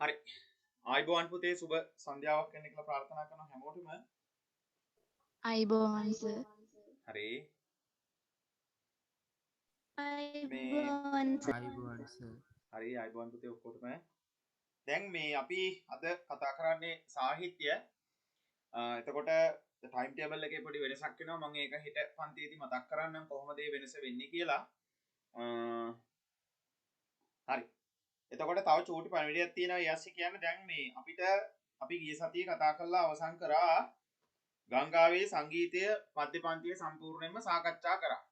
හරි. ආයිබෝවන් පුතේ සුබ සන්ධ්‍යාවක් වෙන්න කියලා ප්‍රාර්ථනා කරනවා හැමෝටම. අයිබෝවන් සර්. හරි. මේ අයිබෝවන් සර්. ආයුබෝවන් සර්. හරි ආයිබෝවන් පුතේ ඔක්කොටම. දැන් මේ අපි අද කතා කරන්නේ සාහිත්‍ය. එතකොට ටයිම් ටේබල් එකේ පොඩි වෙනසක් වෙනවා. මම ඒක හෙට පන්තියේදී මතක් කරන්නම් කොහොමද මේ වෙනස වෙන්නේ කියලා. හරි. එතකොට තව චූටි පණිවිඩයක් තියෙනවා යස්සි කියන්නේ දැන් මේ අපිට අපි ගිය සතියේ කතා කරලා අවසන් කරා ගංගාවේ සංගීතය පද්‍ය පන්තිය සම්පූර්ණයෙන්ම සාකච්ඡා කරා.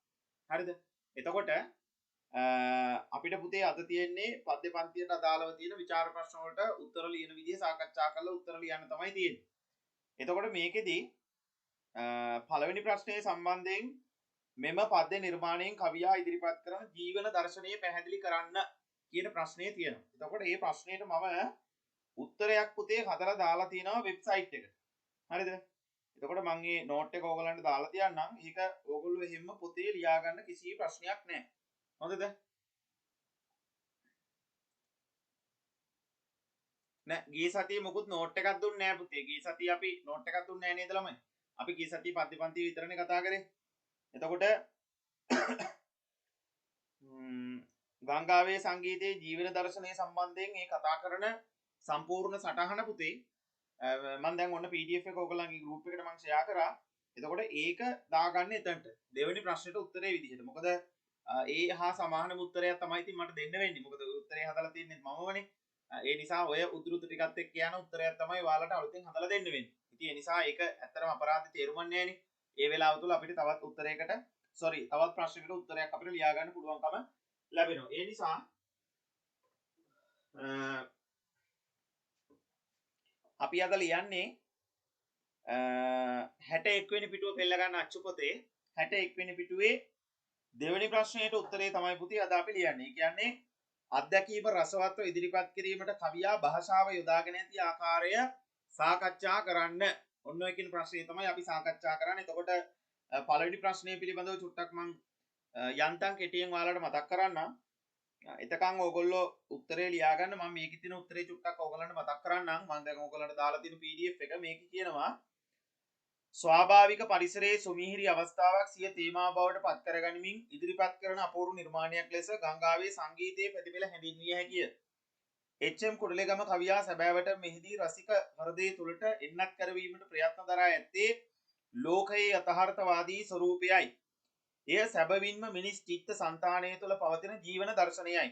හරිද? එතකොට අපිට පුතේ අද තියෙන්නේ පද්‍ය පන්තියට අදාළව තියෙන විචාර ප්‍රශ්න වලට උත්තර ලියන විදිය සාකච්ඡා කරලා උත්තර ලියන්න තමයි තියෙන්නේ. එතකොට මේකෙදි පළවෙනි ප්‍රශ්නයේ සම්බන්ධයෙන් මෙම පද්‍ය නිර්මාණයෙන් කවියා ඉදිරිපත් කරන ජීවන දර්ශනය පැහැදිලි කරන්න කියන ප්‍රශ්නේ තියෙනවා. එතකොට මේ ප්‍රශ්නෙට මම උත්තරයක් පුතේ හදලා දාලා තියෙනවා වෙබ්සයිට් එකට. හරිද? එතකොට මම මේ නෝට් එක ඕගලන්ට දාලා තියන්නම්. ඒක ඕගොල්ලෝ එහෙම පොතේ ලියා ගන්න කිසි ප්‍රශ්නයක් නැහැ. හොඳද? නෑ ගිය සතියේ මොකුත් නෝට් එකක් දුන්නේ නැහැ පුතේ. ගිය සතියේ අපි නෝට් එකක් දුන්නේ නැහැ නේද ළමයි? අපි ගිය සතියේ පද්‍ය පන්ති විතරනේ කතා කරේ. එතකොට ගංගාවේ සංගීතයේ ජීවන දර්ශනය සම්බන්ධයෙන් මේ කතා කරන සම්පූර්ණ සටහන පුතේ මම දැන් ඔන්න PDF එක ඔයගොල්ලන්ගේ group එකට මම share කරා. එතකොට ඒක දාගන්න එතනට. දෙවෙනි ප්‍රශ්නෙට උත්තරේ විදිහට. මොකද ඒ හා සමානම උත්තරයක් තමයි ඉතින් මට දෙන්න වෙන්නේ. මොකද උත්තරේ හදලා තින්නේ මමමනේ. ඒ නිසා ඔය උද්දෘත ටිකත් එක්ක යන උත්තරයක් තමයි ඔයාලට අලුතෙන් හදලා දෙන්න වෙන්නේ. ඉතින් ඒ නිසා ඒක ඇත්තටම අපරාධ තේරුම් නැහැනේ. ඒ වෙලාව තුල අපිට තවත් උත්තරයකට තවත් ප්‍රශ්නයකට උත්තරයක් අපිට ලියා ගන්න පුළුවන්කම ලැබෙනවා. ඒ නිසා අපි අද ලියන්නේ 61 වෙනි පිටුව පෙළ ගන්න අච්චු පොතේ 61 වෙනි පිටුවේ දෙවෙනි ප්‍රශ්නයට උත්තරේ තමයි පුතේ අද අපි ලියන්නේ. ඒ කියන්නේ අත්දැකීම රසවත්ව ඉදිරිපත් කිරීමට කවියා භාෂාව යොදාගෙන ඇති ආකාරය සාකච්ඡා කරන්න. ඔන්න ඔය කියන ප්‍රශ්නේ තමයි අපි සාකච්ඡා කරන්නේ. එතකොට පළවෙනි ප්‍රශ්නය පිළිබඳව චුට්ටක් මම යන්තම් කෙටියෙන් ඔයාලට මතක් කරන්නම්. එතකන් ඕගොල්ලෝ උත්තරේ ලියා ගන්න. මම මේකේ තියෙන උත්තරේ චුට්ටක් ඕගොල්ලන්ට මතක් කරන්නම්. මම දැන් ඕගොල්ලන්ට දාලා තියෙන PDF එක මේකේ කියනවා ස්වාභාවික පරිසරයේ සුමිහිරි අවස්ථාවක් සිය තේමා බවට පත් කරගනිමින් ඉදිරිපත් කරන අපූර්ව නිර්මාණයක් ලෙස ගංගාවේ සංගීතයේ ප්‍රතිපල හැඳින්විය හැකිය. එච්.එම්. කුඩලේගම කවියා සැබෑවට මෙහිදී රසික හෘදය තුළට එන්නත් කරවීමට ප්‍රයත්න දරා ඇත්තේ ලෝකයේ යථාර්ථවාදී ස්වරූපයයි. එය සැබවින්ම මිනිස් චිත්ත සංතානය තුළ පවතින ජීවන දර්ශනයයි.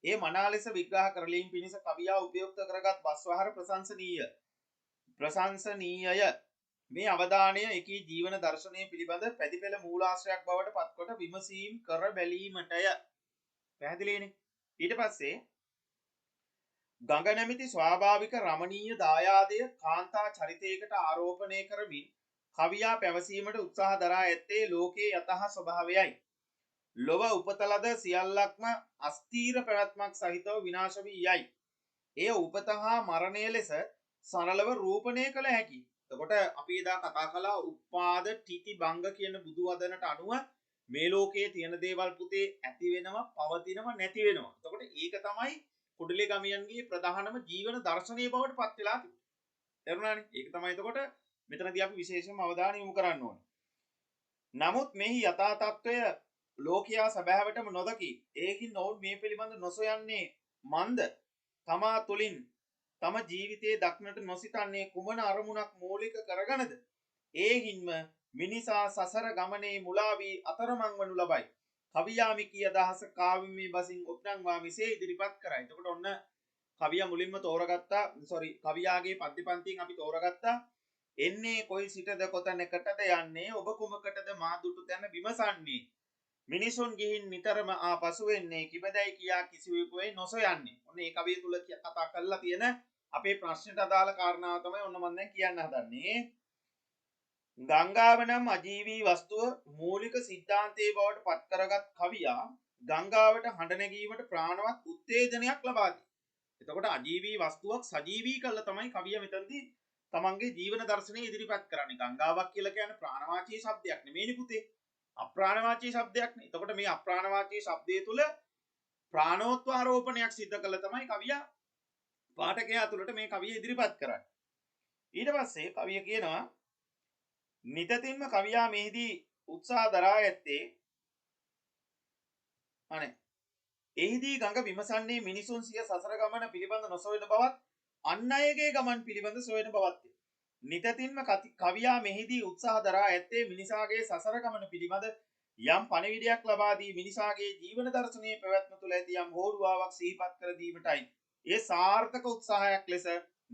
ඒ මනා ලෙස විග්‍රහ කරලීම් පිණිස කවියා උපයුක්ත කරගත් බස්වහර ප්‍රශංසනීයය. මේ අවධානය එකී ජීවන දර්ශනය පිළිබඳ පැතිපෙළ මූලාශ්‍රයක් බවට පත්කොට විමසීම් කර බැලීමටය. පැහැදිලිනේ? ඊට පස්සේ ගඟ නැමැති ස්වාභාවික රමණීය දායාදය කාන්තා චරිතයකට ආරෝපණය කරමින් කවියා පැවසීමට උත්සාහ දරා ඇත්තේ ලෝකයේ යථා ස්වභාවයයි. ලොව උපත ලද සියල්ලක්ම අස්ථීර පැවැත්මක් සහිතව විනාශ වී යයි. එය උපත හා මරණය ලෙස සරලව රූපණය කළ හැකියි. එතකොට අපි එදා කතා කළා උපාද තితి භංග කියන බුදු වදනට අනුව මේ ලෝකයේ තියෙන දේවල් පුතේ ඇති වෙනවා, පවතිනවා, නැති වෙනවා. එතකොට ඒක තමයි කුඩලේ ගමියන්ගේ ප්‍රධානම ජීවන දර්ශනීය බවට පත් වෙලා තිබෙන්නේ. තේරුණානේ? ඒක තමයි එතකොට මෙතනදී අපි විශේෂයෙන්ම අවධානය යොමු කරන්න ඕනේ. නමුත් මෙහි යථා තත්ත්වය ලෝකයා සැබෑවටම නොදකි. ඒකින් ඔවුන් මේ පිළිබඳ නොසොයන්නේ මන්ද තමා තුළින් තම ජීවිතයේ දක්නට නොසිතන්නේ කුමන අරමුණක් මූලික කරගනද? ඒ හින්ම මිනිසා සසර ගමනේ මුලා වී අතරමං වනු ලබයි. කවියාමි කී අදහස කාව්‍යමය බසින් ඔප්නංවා මෙසේ ඉදිරිපත් කරයි. එතකොට ඔන්න කවියා මුලින්ම තෝරගත්තා කවියාගේ පද්‍ය පන්තියෙන් අපි තෝරගත්තා එන්නේ කොයි සිටද කොතැනකටද යන්නේ ඔබ කුමකටද මා දුටු තැන විමසන්නේ මිනිසුන් ගිහින් නිතරම ආපසු වෙන්නේ කිබදයි කියා කිසිවෙකුයි නොසොයන්නේ. ඔන්න ඒ කවිය තුල කතා කරලා තියෙන අපේ ප්‍රශ්නට අදාළ කාරණාව තමයි ඔන්න මම දැන් කියන්න හදන්නේ. ගංගාව නම් අජීවී වස්තුව මූලික සිද්ධාන්තයේ බවට පත් කරගත් කවියා ගංගාවට හඬ නැගීමට ප්‍රාණවත් උත්තේජනයක් ලබා දී. එතකොට අජීවී වස්තුවක් සජීවී කළා තමයි කවියා මෙතනදී තමන්ගේ ජීවන දර්ශනය ඉදිරිපත් කරන්නේ. ගංගාවක් කියලා කියන්නේ ප්‍රාණවාචී શબ્දයක් නෙමෙයිනේ පුතේ. අප්‍රාණවාචී શબ્දයක් නේ. එතකොට මේ අප්‍රාණවාචී શબ્දයේ තුල ප්‍රාණෝත්වාරෝපණයක් සිද්ධ කළා තමයි කවියා පාඨකයා තුළට මේ කවිය ඉදිරිපත් කරන්නේ. ඊට පස්සේ කවිය කියනවා නිතතින්ම කවියා මෙහිදී උත්සාහ දරා ඇත්තේ අනේ එහිදී ගඟ විමසන්නේ මිනිසුන් සිය සසර ගමන පිළිබඳ නොසොයන බවත් අන් අයගේ ගමන් පිළිබඳ සොයන බවත්. නිතතින්ම කවියා මෙහිදී උත්සාහ දරා ඇත්තේ මිනිසාගේ සසර ගමන පිළිබඳ යම් පණිවිඩයක් ලබා දී මිනිසාගේ ජීවන දර්ශනයේ පැවැත්ම තුළ ඇති යම් හෝඩුවාවක් සිහිපත් කර දීමටයි. ඒ සාර්ථක උත්සාහයක් ලෙස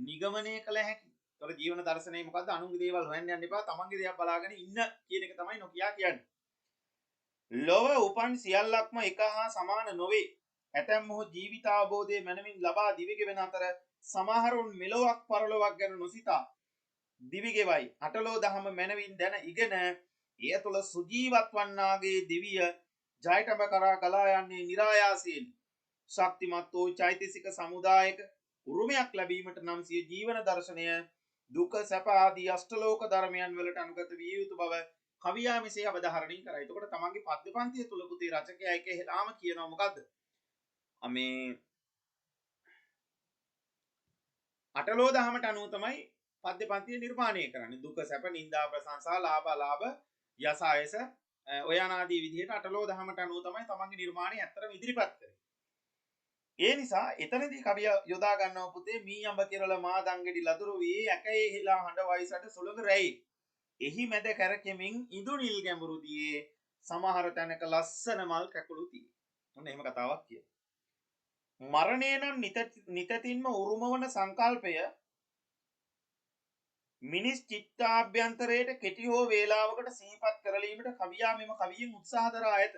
නිගමනය කළ හැකි. ඒතකොට ජීවන දර්ශනය මොකද්ද? අනුන්ගේ දේවල් හොයන්න යන්න එපා. තමන්ගේ දේවල් බලාගෙන ඉන්න කියන එක තමයි නොකියා කියන්නේ. ලොව උපන් සියල්ලක්ම එක හා සමාන නොවේ. ඇතැම් මොහු ජීවිතාවබෝධය මනමින් ලබා දිවිගෙවෙන අතර සමහරුන් මෙලොවක් පරලොවක් ගැන නොසිතා දිවිගෙවයි. අටලෝ දහම මනවින් දැන ඉගෙන එය තුළ සුජීවත් වන්නාගේ දෙවිය ජයටම කරා ගලා යන්නේ નિરાයාසයෙන්. ශක්තිමත් වූ චෛතසික සමුදායක උරුමයක් ලැබීමට නම් සිය ජීවන දර්ශනය දුක සැප ආදී අෂ්ටලෝක ධර්මයන් වලට අනුගත විය යුතු බව කවියා මෙසේ අවධාරණය කරයි. එතකොට තමන්ගේ පද්‍ය පන්තිය තුල පුතේ රචකයා එක හෙලාම කියනවා මොකද්ද? මේ අටලෝ දහමට අනුව තමයි පද්‍ය පන්තිය නිර්මාණය කරන්නේ. දුක සැප නිന്ദා ප්‍රශංසා ලාභ අලාභ යස ආයස ඔය අනාදී විදිහට අටලෝ දහමට අනුව තමයි තමන්ගේ නිර්මාණය ඇත්තටම ඉදිරිපත් කරන්නේ. ඒ නිසා එතනදී කවිය යොදා ගන්නවා පුතේ මී අඹ කෙරළ මා දංගෙඩි ලතුරු වී ඇකේ හිලා හඬ වයිසට සුළඟ රැයි. එහි මැද කැරකෙමින් ඉඳු නිල් ගැඹුරු දියේ සමහර තැනක ලස්සන මල් කැකුළු තියේ. ඔන්න එහෙම කතාවක් කියනවා. මරණය නම් නිතතින්ම උරුම වන සංකල්පය මිනිස් චිත්තාභ්‍යන්තරයට කෙටි හෝ වේලාවකට සිහිපත් කරලීමට කවියා මෙම කවියෙන් උත්සාහ දරා ඇත.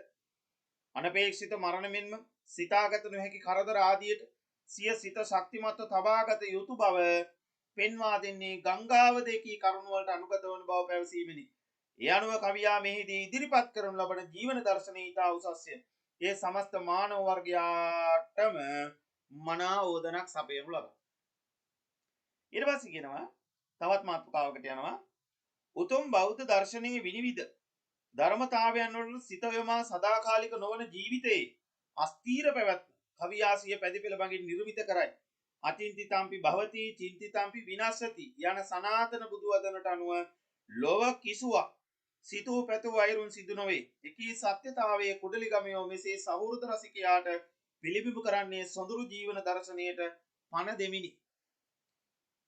අනපේක්ෂිත මරණ මෙන්ම සිතාගත නොහැකි කරදර ආදියට සිය සිත ශක්තිමත්ව තබාගත යුතු බව පෙන්වා දෙන්නේ ගංගාව දෙකී කරුණු වලට අනුගත වන බව පැවසීමෙනි. ඒ අනුව කවියා මෙහිදී ඉදිරිපත් කරනු ලබන ජීවන දර්ශනය ඉතා උසස්ය. ඒ සමස්ත මානව වර්ගයාටම මනා ඕදනක් සපයනු ලබයි. ඊට පස්සේ කියනවා තවත් මාතෘකාවකට යනවා උතුම් බෞද්ධ දර්ශනයේ විනිවිද ධර්මතාවයන් වලට සිත යොමා සදාකාලික නොවන ජීවිතයේ අස්තීර පැවැත්ම කවියාසිය පැදිපෙළ මගින් නිර්මිත කරයි. අචින්තිතම්පි භවති චින්තිතම්පි විනාශති යන සනාතන බුදු වදනට අනුව ලොව කිසුවක් සිතූ පැතූ අයුරුන් සිදු නොවේ. එකී සත්‍යතාවයේ කුඩලිගමයෝ මෙසේ සහෘද රසිකයාට පිළිබිඹු කරන්නේ සොඳුරු ජීවන දර්ශනයට පණ දෙමිනි.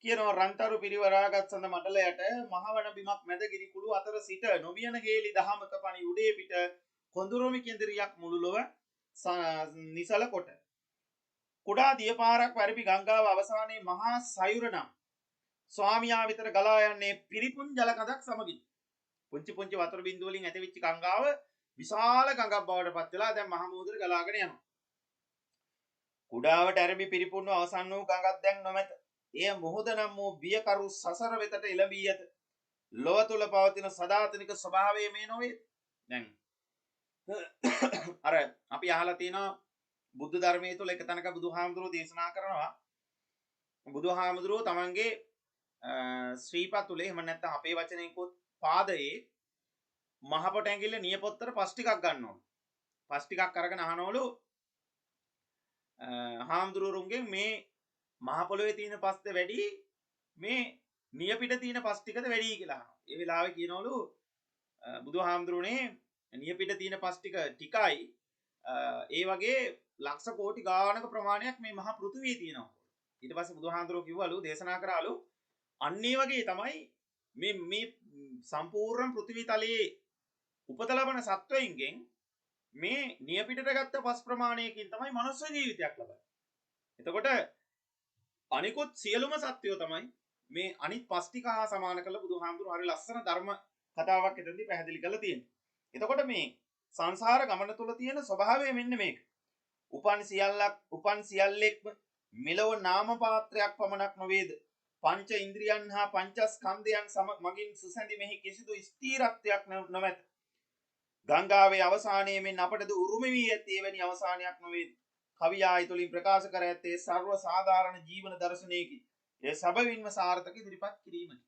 කියනවා රන්තරු පිරිවරාගත් සඳ මඩලයට මහවන බිමක් මැද ගිරි කුළු අතර සිට නොවියන ගේලි දහමක පණි උඩේ පිට කොඳුරුමි කෙඳිරියක් මුළු ලොව නිසල කොට කුඩා දියපාරක් වැරපි ගංගාව අවසානයේ මහා සයුර නම් ස්වාමියා විතර ගලා යන්නේ පිරිපුන් ජල කඳක් සමගින්. පුංචි පුංචි වතුර බිඳු වලින් ඇතිවෙච්ච ගංගාව විශාල ගඟක් බවට පත් වෙලා දැන් මහ මුහුදට ගලාගෙන යනවා. කුඩාවට ඇරඹි පිරිපුන්ව අවසන් වූ ගඟක් දැන් නොමැත. එය මොහොත නම් වූ බියකරු සසර වෙතට එළඹී ඇත. ලොව තුල පවතින සදාතනික ස්වභාවය මේ නොවේ. දැන් අර අපි අහලා තියෙනවා බුද්ධ ධර්මයේ තුල එක තැනක බුදුහාමුදුරුවෝ දේශනා කරනවා බුදුහාමුදුරුවෝ තමන්ගේ ශ්‍රීපත් තුලේ එහෙම නැත්නම් අපේ වචනෙන් කොත් පාදයේ මහ පොට ඇඟිල්ල නියපොත්තට පස් ටිකක් ගන්න ඕන. පස් ටිකක් අරගෙන අහනවලු හාමුදුරුවරුන්ගෙන් මේ මහ පොළොවේ තියෙන පස්ද වැඩි මේ නියපිට තියෙන පස් ටිකද වැඩි කියලා අහනවා. ඒ වෙලාවේ කියනවලු බුදුහාමුදුරුවනේ නියපිට තියෙන පස් ටික ටිකයි ඒ වගේ ලක්ෂ කෝටි ගානක ප්‍රමාණයක් මේ මහා පෘථිවියේ තියෙනවා. ඊට පස්සේ බුදුහාමුදුරුවෝ කිව්වලු දේශනා කරාලු අන්න ඒ වගේ තමයි මේ සම්පූර්ණ පෘථිවි තලයේ උපත ලබන සත්වයින්ගෙන් මේ නියපිටට ගත්ත පස් ප්‍රමාණයකින් තමයි මනුස්ස ජීවිතයක් ලබන්නේ. එතකොට අනිකුත් සියලුම සත්වයෝ තමයි මේ අනිත් පස් ටික හා සමාන කරලා බුදුහාමුදුරුවෝ හරි ලස්සන ධර්ම කතාවක් එතනදී පැහැදිලි කරලා තියෙනවා. එතකොට මේ සංසාර ගමන තුල තියෙන ස්වභාවය මෙන්න මේක. උපන් සියල්ලෙක්ම මෙලොව නාම පාත්‍රයක් පමණක් නොවේද? පංච ඉන්ද්‍රියන් හා පංචස්කන්ධයන් මගින් සුසැඳි මෙහි කිසිදු ස්ථීරත්වයක් නොමැත. ගංගාවේ අවසානයේ මෙන් අපටද උරුම වී ඇත්තේ එවැනි අවසානයක් නොවේද? කවියා ඊතුලින් ප්‍රකාශ කර ඇත්තේ සර්ව සාධාරණ ජීවන දර්ශනයකි. ඒ සැබවින්ම සාර්ථක ඉදිරිපත් කිරීමයි.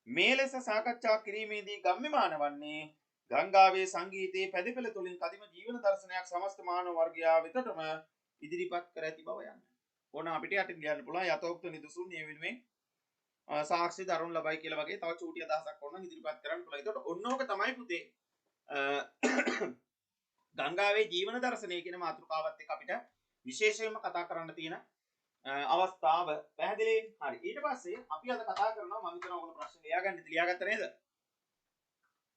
මේ ලෙස සාකච්ඡා කිරීමේදී ගම්‍යමාන වන්නේ ගංගාවේ සංගීතයේ පැදිපෙළ තුලින් කදිම ජීවන දර්ශනයක් සමස්ත මානව වර්ගයා වෙතටම ඉදිරිපත් කර ඇති බව යන්න. ඕන අපිට යටින් ලියන්න පුළුවන් යතෝක්ත නිදසුන් මේ වෙනුවෙන් සාක්ෂි දරුණු ලබයි කියලා වගේ තව චූටි අදහසක් ඕන ඉදිරිපත් කරන්න පුළුවන්. ඒකට ඔන්නෝක තමයි පුතේ ගංගාවේ ජීවන දර්ශනය කියන මාතෘකාවත් එක්ක අපිට විශේෂයෙන්ම කතා කරන්න තියෙන අවස්ථාව පැහැදිලි. හරි. ඊට පස්සේ අපි අද කතා කරනවා මම හිතනවා ඔයගොල්ලෝ ප්‍රශ්න ලියාගත්ත නේද?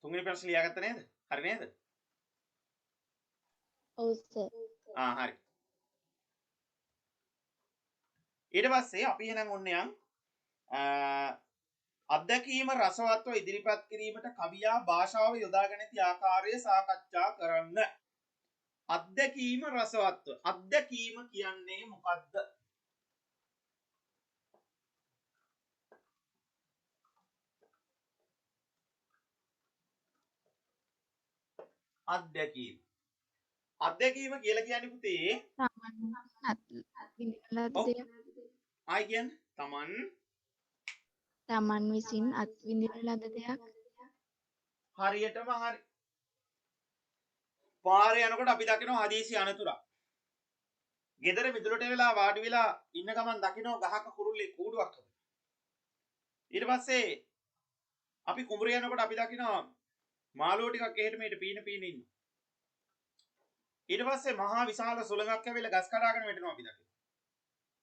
තුන්වෙනි ප්‍රශ්න ලියාගත්ත නේද? හරි නේද? ඔව් සර්. හරි. ඊට පස්සේ අපි එහෙනම් ඔන්නේ අත්දැකීම රසවත්ව ඉදිරිපත් කිරීමට කවියා භාෂාව යොදාගෙන ඇති ආකාරය සාකච්ඡා කරන්න. අත්දැකීම රසවත්ව. අත්දැකීම කියන්නේ මොකක්ද? අත්දැකීම. අත්දැකීම කියලා කියන්නේ පුතේ ආයි කියන්නේ තමන් විසින් අත්විඳින ලද දෙයක්. හරියටම හරි. පාරේ යනකොට අපි දකිනවා හදිසි අනතුරක්. ගෙදර මිදුලට වෙලා වාඩි වෙලා ඉන්න ගමන් දකිනවා ගහක කුරුල්ලේ කූඩුවක් හදලා. ඊට පස්සේ අපි කුඹුර යනකොට අපි දකිනවා මාළුවෝ ටිකක් එහෙට මෙහෙට පීන ඉන්නවා. ඊට පස්සේ මහා විශාල සුළඟක් ඇවිල්ලා ගස් කඩාගෙන වැටෙනවා අපි දකිනවා.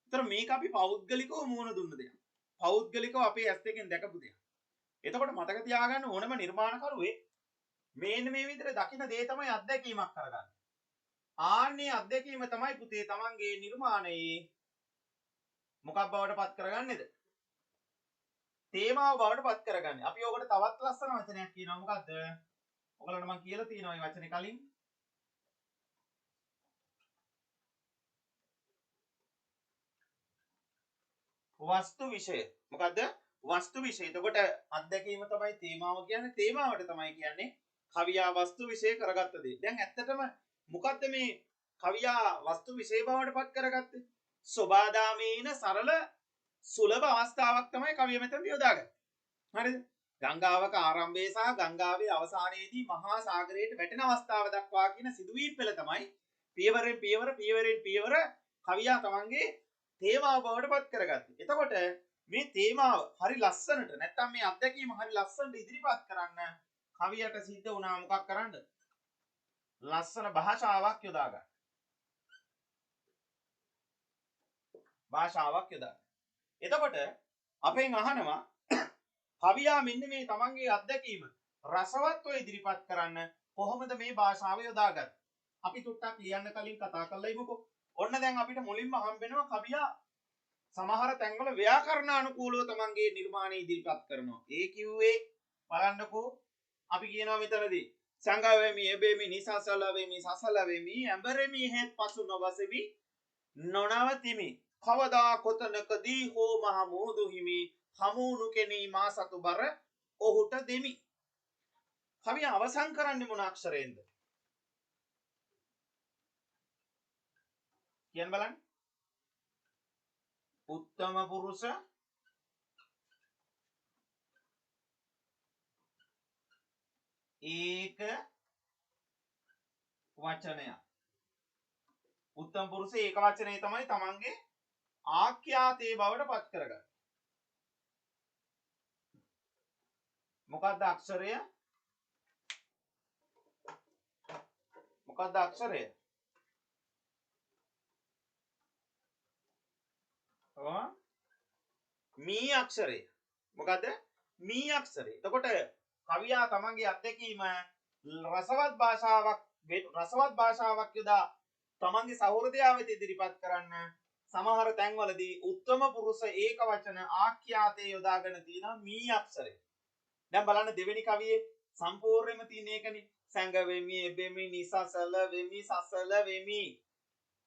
ඒතර මේක අපි පෞද්ගලිකව මුණ දුන්න දෙයක්. පෞද්ගලිකව අපේ ඇස් දෙකෙන් දැකපු දෙයක්. එතකොට මතක තියාගන්න ඕනම නිර්මාණකරුවේ මේන්න මේ විදිහට දකින දේ තමයි අත්දැකීමක් කරගන්නේ. ආන්නේ අත්දැකීම තමයි පුතේ තමන්ගේ නිර්මාණයේ මොකක් බවට පත් කරගන්නේද? තේමාව බවට පත් කරගන්නේ. අපි ඕකට තවත් ලස්සන වචනයක් කියනවා මොකද්ද? ඔයගලන්ට මම කියලා තියෙනවා මේ වචනේ කලින්. වස්තු විෂය. මොකද්ද? වස්තු විෂය. එතකොට අත්දැකීම තමයි තේමාව කියන්නේ. තේමාවට තමයි කියන්නේ කවියා වස්තු විෂය කරගත්ත දේ. දැන් ඇත්තටම මොකද්ද මේ කවියා වස්තු විෂය බවට පත් කරගත්තේ? සෝබාදාමේන සරල සුලභ අවස්ථාවක් තමයි කවිය මෙතන යොදාගන්නේ. හරිද? ගංගාවක ආරම්භය සහ ගංගාවේ අවසානයේදී මහා සාගරයට වැටෙන අවස්ථාව දක්වා කියන සිදුවීම් පෙළ තමයි පියවරෙන් පියවර කවියා තමන්ගේ තේමාව බවට පත් කරගත්තේ. එතකොට මේ තේමාව හරි ලස්සනට නැත්තම් මේ අත්දැකීම හරි ලස්සනට ඉදිරිපත් කරන්න කවියට සිද්ධ වුණා මොකක් කරන්නද? ලස්සන භාෂාවක් යොදා ගන්න. භාෂාවක් යොදා. එතකොට අපෙන් අහනවා කවියා මෙන්න මේ තමන්ගේ අත්දැකීම රසවත්ව ඉදිරිපත් කරන්න කොහොමද මේ භාෂාව යොදාගත්තේ? අපි ටුට්ටක් ලියන්න කලින් කතා කරලා ඉමුකෝ. ඔන්න දැන් අපිට මුලින්ම හම්බෙනවා කවියා සමහර තැන්වල ව්‍යාකරණානුකූලව තමන්ගේ නිර්මාණය ඉදිරිපත් කරනවා. ඒ කිව්වේ බලන්නකෝ අපි කියනවා මෙතනදී සංගවෙමි එබෙමි නිසසල වෙමි සසල වෙමි ඇඹරෙමි හෙත් පසු නොවසෙමි නොනවතිමි කවදා කොතනකදී හෝ මහ මුහුදු හිමි හමුණු කෙනී මා සතු බර ඔහුට දෙමි. කවිය අවසන් කරන්නේ මොන අක්ෂරයෙන්ද? කියන්න බලන්න. උත්තම පුරුෂ ඒක වචනය. උත්තම පුරුෂ ඒක වචනය තමයි තමන්ගේ ආඛ්‍යාතයේ බවට පත් කරගන්නේ. මොකක්ද අක්ෂරය? මොකක්ද අක්ෂරය? මී අක්ෂරය. මොකද්ද? මී අක්ෂරය. එතකොට කවියා තමන්ගේ අත්දැකීම රසවත් භාෂාවක් යොදා තමන්ගේ සහෘදයාව වෙත ඉදිරිපත් කරන්න සමහර තැන්වලදී උත්තම පුරුෂ ඒක වචන ආඛ්‍යාතයේ යොදාගෙන තියෙනවා මී අක්ෂරය. දැන් බලන්න දෙවෙනි කවියේ සම්පූර්ණයෙන්ම තියෙන එකනේ. සංගවෙමි එබෙමි නිසසල වෙමි සසල වෙමි.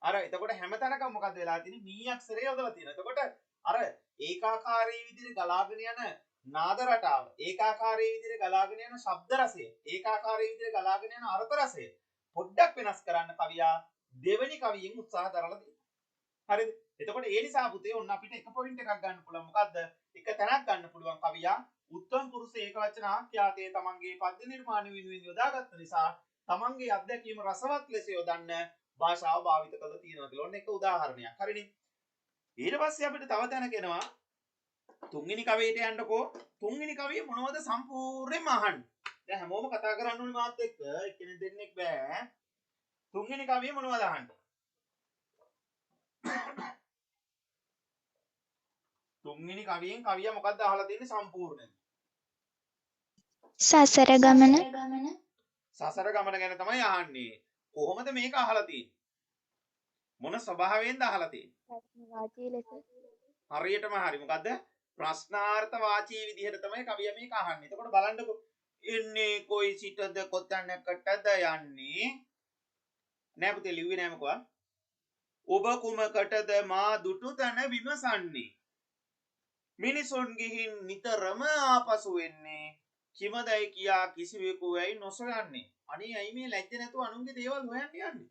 අර එතකොට හැමතැනකම මොකද වෙලා තියෙන්නේ? මී අක්ෂරය යොදලා තියෙනවා. එතකොට අර ඒකාකාරී විදිහට ගලාගෙන යන නාද රටාව, ඒකාකාරී විදිහට ගලාගෙන යන ශබ්ද රසය, ඒකාකාරී විදිහට ගලාගෙන යන අර්ථ රසය පොඩ්ඩක් වෙනස් කරන්න කවියා දෙවෙනි කවියෙන් උත්සාහ දරලා තියෙනවා. හරිද? එතකොට ඒ නිසා පුතේ ඔන්න අපිට එක පොයින්ට් එකක් ගන්න පුළුවන්. මොකද්ද? එක තැනක් ගන්න පුළුවන් කවියා උත්තම පුරුෂ ඒකවචන ආඛ්‍යාතයේ තමන්ගේ පද්‍ය නිර්මාණ වෙනුවෙන් යොදාගත්ත නිසා තමන්ගේ අත්දැකීම රසවත් ලෙස යොදන්න භාෂාව භාවිත කරලා තියෙනවා කියලා. ඔන්න එක උදාහරණයක්. හරිනේ. ඊට පස්සේ අපිට තව තැනක එනවා තුන්වෙනි කවියට යන්නකෝ. තුන්වෙනි කවිය මොනවද සම්පූර්ණයෙන්ම අහන්න. දැන් හැමෝම කතා කරන්න ඕනේ මාත් එක්ක. එක්කෙනෙක් දෙන්නෙක් බෑ. තුන්වෙනි කවිය මොනවද අහන්න? තුන්වෙනි කවියෙන් කවිය මොකද්ද අහලා තියෙන්නේ සම්පූර්ණයෙන්? සසර ගමන. සසර ගමන ගැන තමයි අහන්නේ. කොහොමද මේක අහලා තියෙන්නේ? මොන ස්වභාවයෙන්ද අහලා තියෙන්නේ? වාචී ලෙස. හරියටම හරි. මොකද්ද? ප්‍රශ්නාර්ථ වාචී විදිහට තමයි කවිය මේක අහන්නේ. එතකොට බලන්නකෝ. එන්නේ කොයි සිටද කොතැනකටද යන්නේ? නෑ පුතේ ලිව්වේ නෑ මොකවා? ඔබ කුමකටද මා දුටු තැන විමසන්නේ? මිනිසුන් ගිහින් නිතරම ආපසු වෙන්නේ. කිමදයි කියා කිසිවෙකු ඇයි නොසොයන්නේ? අනේ ඇයි මේ ලැජ්ජ නැතුව අනුන්ගේ දේවල් හොයන්න යන්නේ?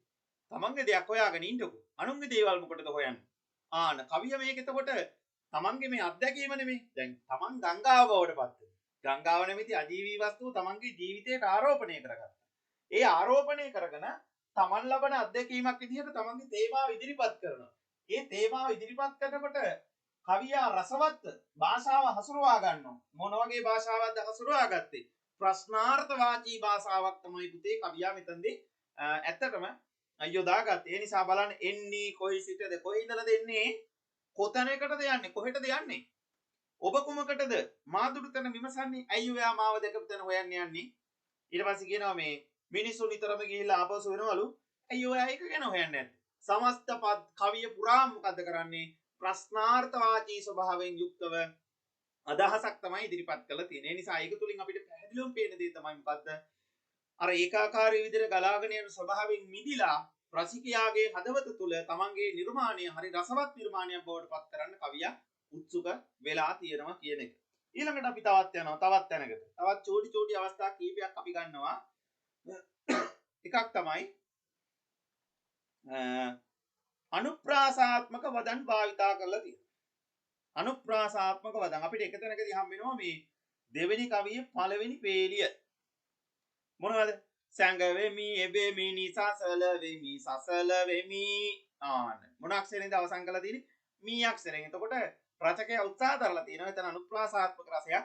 තමන්ගේ දෙයක් හොයාගෙන ඉන්නකෝ. අනුන්ගේ දේවල් මොකටද හොයන්නේ? ආන කවිය මේක එතකොට තමන්ගේ මේ අත්දැකීම නෙමෙයි. දැන් තමන් ගංගාව බවට පත් වෙනවා. ගංගාව නැමැති අජීවී වස්තුව තමන්ගේ ජීවිතයට ආරෝපණය කරගත්තා. ඒ ආරෝපණය කරගෙන තමන් ලබන අත්දැකීමක් විදිහට තමන්ගේ තේමාව ඉදිරිපත් කරනවා. ඒ තේමාව ඉදිරිපත් කරනකොට කවියා රසවත් භාෂාව හසුරුවා ගන්නවා. මොන වගේ භාෂාවක්ද හසුරුවා ගත්තේ? ප්‍රශ්නාර්ථ වාචී භාෂාවක් තමයි පුතේ කවියා මෙතනදී ඇත්තටම යොදාගත්තේ. ඒ නිසා බලන්න එන්නේ කොයි සිටද කොයි ඉඳලාද එන්නේ? කොතැනකටද යන්නේ? කොහෙටද යන්නේ? ඔබ කුමකටද මා දුටු තැන විමසන්නේ? ඇයි ඔයා මාව දැකපු තැන හොයන්න යන්නේ? ඊට පස්සේ කියනවා මේ මිනිස්සු නිතරම ගිහිල්ලා ආපසු වෙනවලු. ඇයි ඔයා ඒක ගැන හොයන්නේ නැත්තේ? සමස්ත පද කවිය පුරාම මොකද කරන්නේ? ප්‍රශ්නාර්ථ වාචී ස්වභාවයෙන් යුක්තව අදහසක් තමයි ඉදිරිපත් කරලා තියෙන්නේ. ඒ නිසා ඒක තුලින් අපිට පැහැදිලිවම පේන දේ තමයි මොකද්ද? අර ඒකාකාරී විදිහට ගලාගෙන යන ස්වභාවයෙන් මිදිලා රසිකයාගේ හදවත තුල තමන්ගේ නිර්මාණය හරි රසවත් නිර්මාණයක් බවට පත් කරන්න කවියා උත්සුක වෙලා තියෙනවා කියන එක. ඊළඟට අපි තවත් යනවා තවත් තැනකට. තවත් චෝටි අවස්ථා කීපයක් අපි ගන්නවා. එකක් තමයි අනුප්‍රාසාත්මක වදන් භාවිතා කරලා තියෙනවා. අනුප්‍රාසාත්මක වදන් අපිට එක තැනකදී හම්බ වෙනවා මේ දෙවෙනි කවියේ පළවෙනි පේලිය. මොනවද? සැඟවෙමි එබෙමි නිසසල වෙමි සසල වෙමි. ආන්න මොන අක්ෂරයෙන්ද අවසන් කරලා තියෙන්නේ? මී අක්ෂරයෙන්. එතකොට රචකයා උත්සාහ කරලා තියෙනවා එතන අනුප්‍රාසාත්මක රසයක්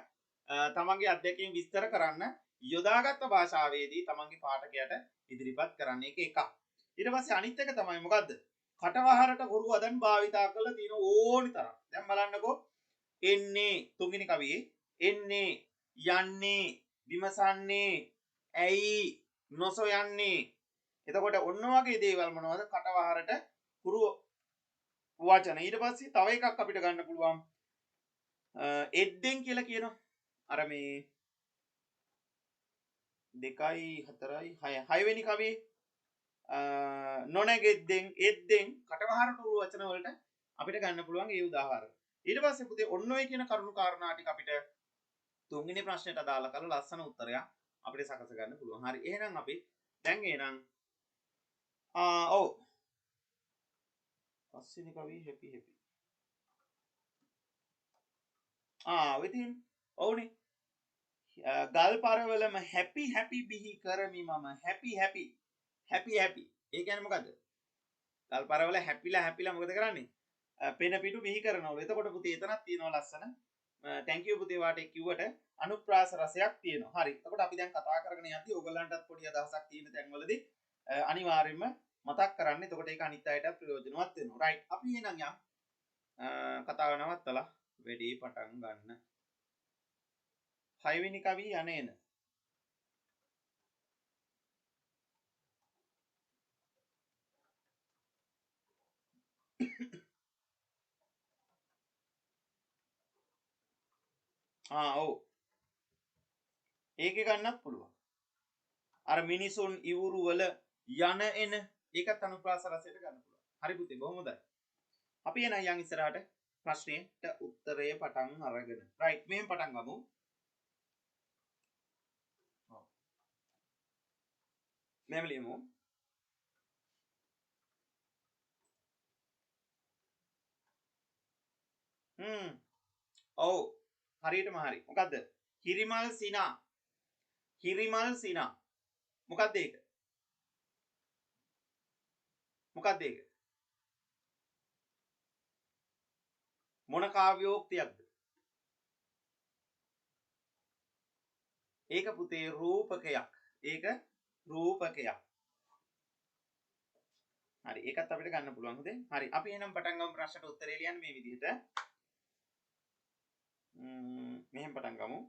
තමන්ගේ අධ්‍යක්ෂයෙන් විස්තර කරන්න යොදාගත්ත භාෂාවේදී තමන්ගේ පාඨකයාට ඉදිරිපත් කරන්න. ඒක එකක්. ඊට පස්සේ අනිත් එක තමයි මොකද්ද? කටවහරට හුරු වදන් භාවිතා කරලා තියෙන ඕනි තරම්. දැන් බලන්නකෝ. එන්නේ තුන්වෙනි කවියේ එන්නේ යන්නේ විමසන්නේ ඇයි නොසොයන්නේ? එතකොට ඔන්න වගේ දේවල් මොනවද? කටවහරට හුරු වචන. ඊට පස්සේ තව එකක් අපිට ගන්න පුළුවන්. එද්දෙන් කියලා කියනවා. අර මේ 2යි 4යි 6 6වෙනි කවියේ නොනැගෙද්දෙන් එද්දෙන් කටවහරට හුරු වචන වලට අපිට ගන්න පුළුවන් ඒ උදාහරණ. ඊට පස්සේ පුතේ ඔන්න ඔය කියන කරුණු කාරණා ටික අපිට තුන්වෙනි ප්‍රශ්නෙට අදාළ කරලා ලස්සන උත්තරයක් අපිට සකස ගන්න පුළුවන්. හරි. එහෙනම් අපි දැන් එහෙනම් ඔව් පස්වෙනි කවිය හැපි හැපි. වෙතින් ඔව්නේ. ගල් පරවලම හැපි හැපි බිහි කරමි මම හැපි හැපි හැපි හැපි. ඒ කියන්නේ මොකද්ද? ගල් පරවල හැපිලා මොකද කරන්නේ? පෙන පිටු බිහි කරනවලු. එතකොට පුතේ එතනක් තියෙනවා ලස්සන. thank you පුතේ වාට කිව්වට අනුප්‍රාස රසයක් තියෙනවා. හරි. එතකොට අපි දැන් කතා කරගෙන යද්දී ඕගලන්ටත් පොඩි අදහසක් තියෙන තැන්වලදී අනිවාර්යයෙන්ම මතක් කරන්න. එතකොට ඒක අනිත් අයටත් ප්‍රයෝජනවත් වෙනවා. right. අපි එහෙනම් යම් කතාව නවත්තලා වැඩේ පටන් ගන්න. 6 වෙනි කවිය යන්නේන. ඔව්. ඒකේ ගන්නත් පුළුවන්. අර මිනිසුන් ඉවුරු වල යන එන ඒකත් අනුප්‍රාස රසයට ගන්න පුළුවන්. හරි පුතේ බොහොම හොඳයි. අපි එන යන් ඉස්සරහට ප්‍රශ්නෙට උත්තරය පටන් අරගෙන. right මෙහෙම පටන් ගමු. ඔව්. මෙහෙම ලියමු. ඔව් හරියටම හරි. මොකද්ද? හිරිමල් සිනා. හිරිමල් සිනා. මොකද්ද ඒක? මොකද්ද ඒක? මොන කාව්‍යෝක්තියක්ද? ඒක පුතේ රූපකයක්. ඒක රූපකයක්. හරි ඒකත් අපිට ගන්න පුළුවන් හොඳේ. හරි අපි එහෙනම් පටන් ගමු ප්‍රශ්නට උත්තරේ ලියන්න මේ විදිහට. මෙහෙම පටන් ගමු.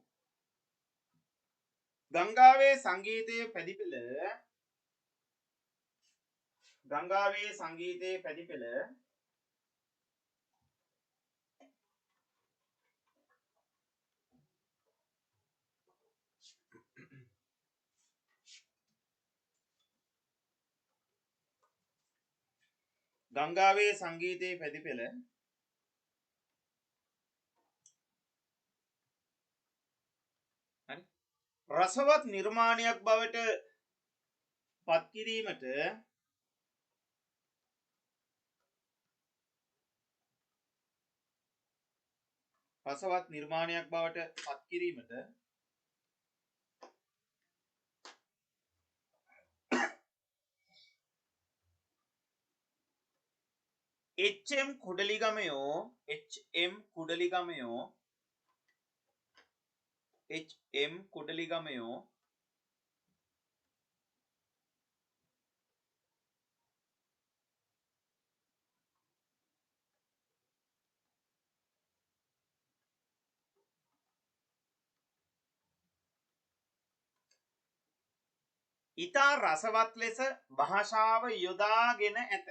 ගංගාවේ සංගීතයේ පැදිපෙළ හරි රසවත් නිර්මාණයක් බවට පත් කිරීමට HM කුඩලිගමයෝ ඉතා රසවත් ලෙස භාෂාව යොදාගෙන ඇත.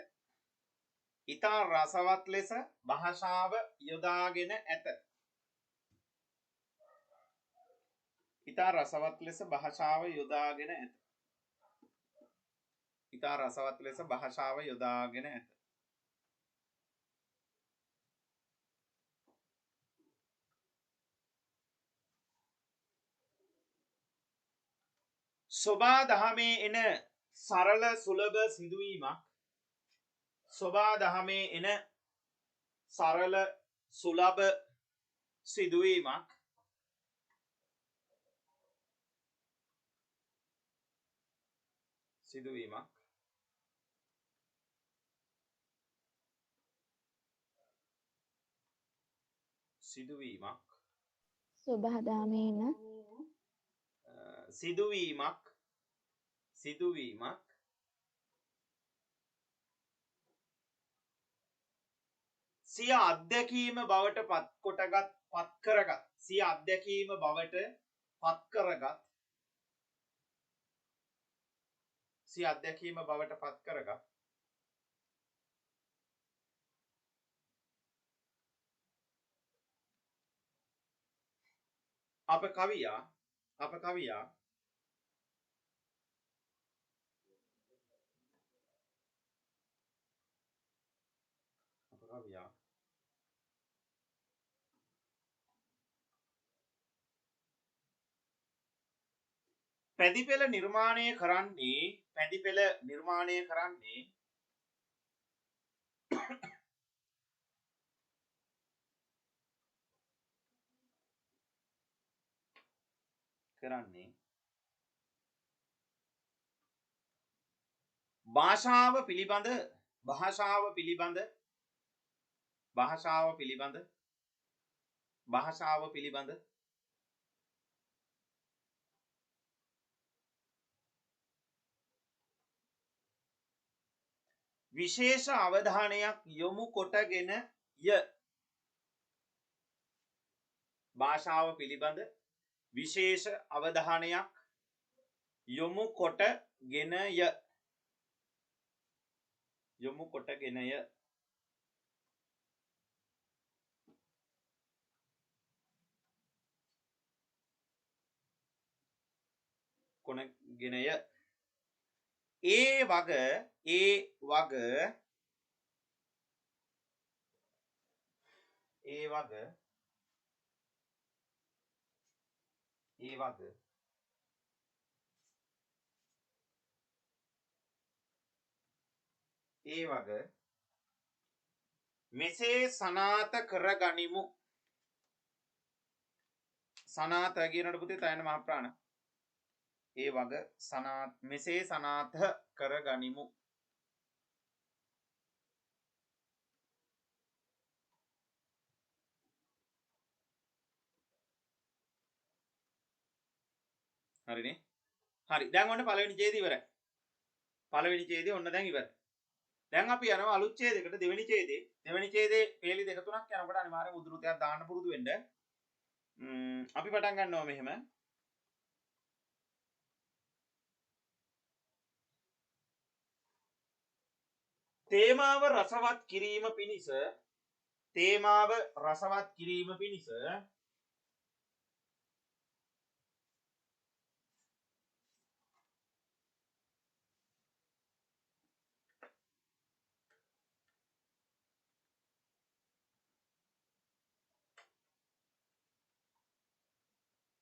ඉතා රසවත් ලෙස භාෂාව යොදාගෙන ඇත. ඉතා රසවත් ලෙස භාෂාව යොදාගෙන ඇත. ඉතා රසවත් ලෙස භාෂාව යොදාගෙන ඇත. සොබා දහමේ එන සරල සුලභ සිදුවීමක්. සොබා දහමේ එන සරල සුලභ සිදුවීමක්. සොබා දහමේ එන සිදුවීමක් සිය අත්දැකීම බවට පත් කරගත් අප කවියා පැදිපෙළ නිර්මාණය කරන්නේ භාෂාව පිළිබඳ විශේෂ අවධානයක් යොමු කොටගෙනය. භාෂාව පිළිබඳ විශේෂ අවධානයක් යොමු කොටගෙනය. ඒ වග මෙසේ සනාථ කරගනිමු. සනාථ කියනට පුතේ තයන මහ ප්‍රාණ. ඒ වග මෙසේ සනාථ කරගනිමු. හරිනේ. හරි. දැන් ඔන්න පළවෙනි ඡේදය ඉවරයි. පළවෙනි ඡේදය ඔන්න දැන් ඉවරයි. දැන් අපි යනවා අලුත් ඡේදයකට දෙවෙනි ඡේදේ. දෙවෙනි ඡේදේ පේලි දෙක තුනක් යනකොට අනිවාර්යෙන් උද්ෘතයක් දාන්න පුරුදු වෙන්න. අපි පටන් ගන්නවා මෙහෙම. තේමාව රසවත් කිරීම පිණිස තේමාව රසවත් කිරීම පිණිස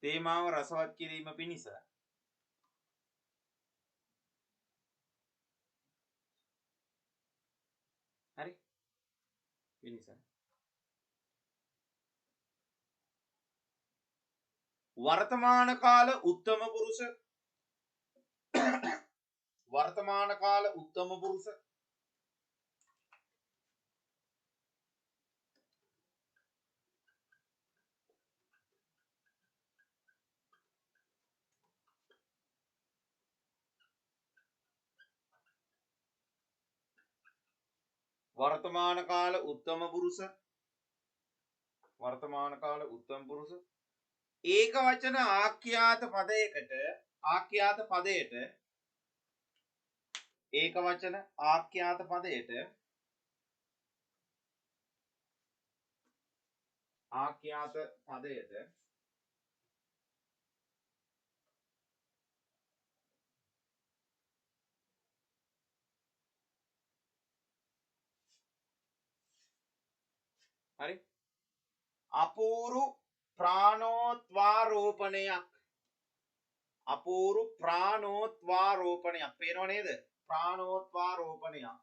තේමාව රසවත් කිරීම පිණිස හරි පිණිස වර්තමාන කාල උත්තම පුරුෂ වර්තමාන කාල උත්තම පුරුෂ වර්තමාන කාල උත්තම පුරුෂ වර්තමාන කාල උත්තම පුරුෂ ඒක වචන ආඛ්‍යාත පදයකට ආඛ්‍යාත පදයට ඒක වචන ආඛ්‍යාත පදයට ආඛ්‍යාත පදයට හරි අපූරු ප්‍රාණෝත්වාරෝපණයක් අපූරු ප්‍රාණෝත්වාරෝපණයක් පේනව නේද ප්‍රාණෝත්වාරෝපණයක්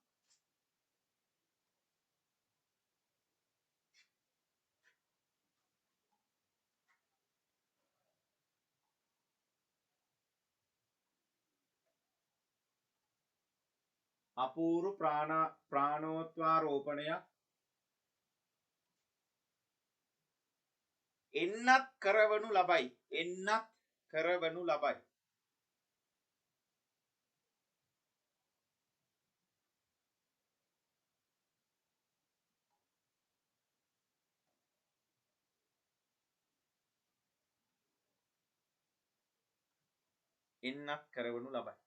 අපූරු ප්‍රාණෝත්වාරෝපණයක් එන්නත් කරවනු ලබයි එන්නත් කරවනු ලබයි එන්නත් කරවනු ලබයි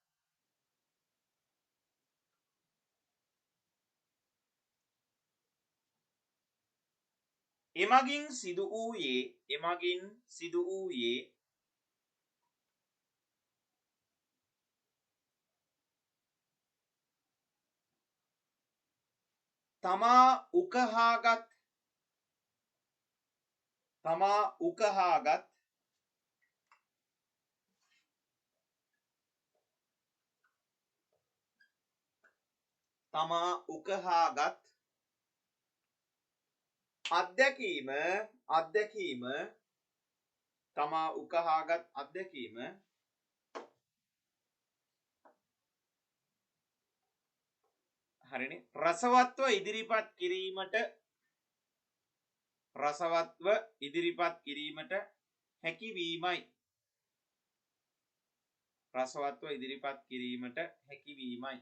එමගින් සිදු වූයේ තමා උකහාගත් අත්දැකීම හරිනේ රසවත්ව ඉදිරිපත් කිරීමට හැකිවීමයි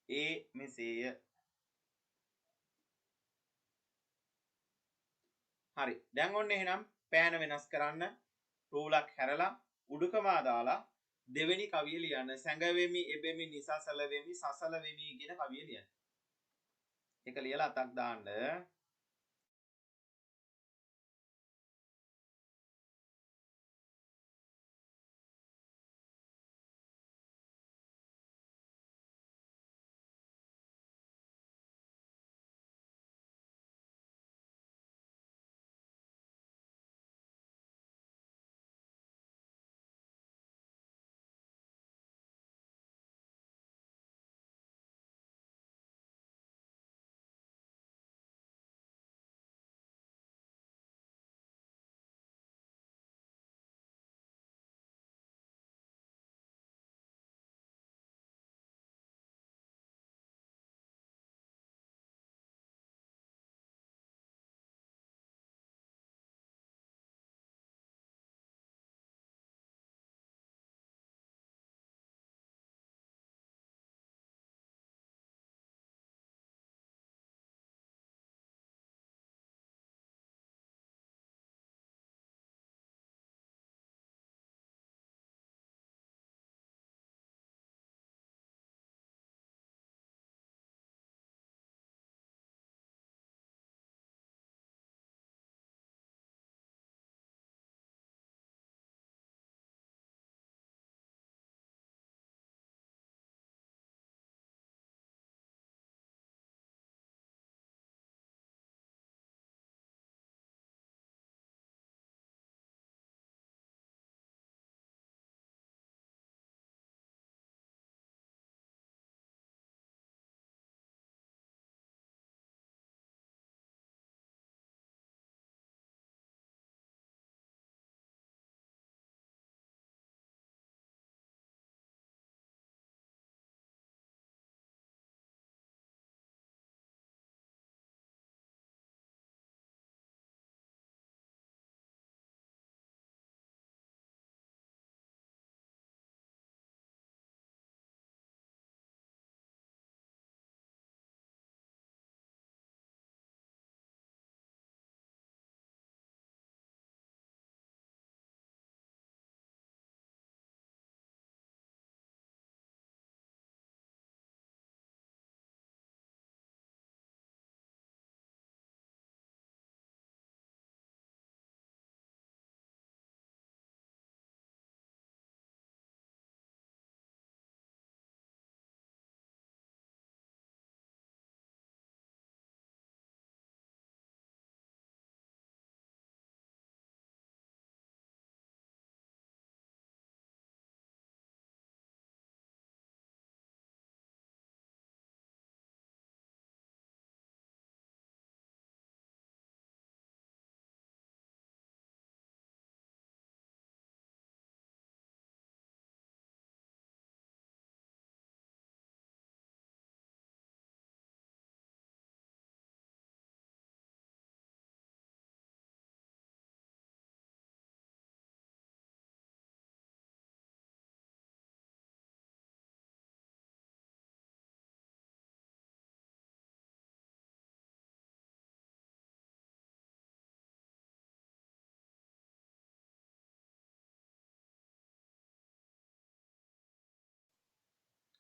ඒ මෙසේය හරි දැන් ඔන්න එහෙනම් පෑන වෙනස් කරන්න රූලක් හැරලා උඩුකමා දාලා දෙවෙනි කවිය ලියන්න සැඟවෙමි එබෙමි නිසසල වෙමි සසල වෙමි කියන කවිය ලියන්න ඒක ලියලා අතක් දාන්න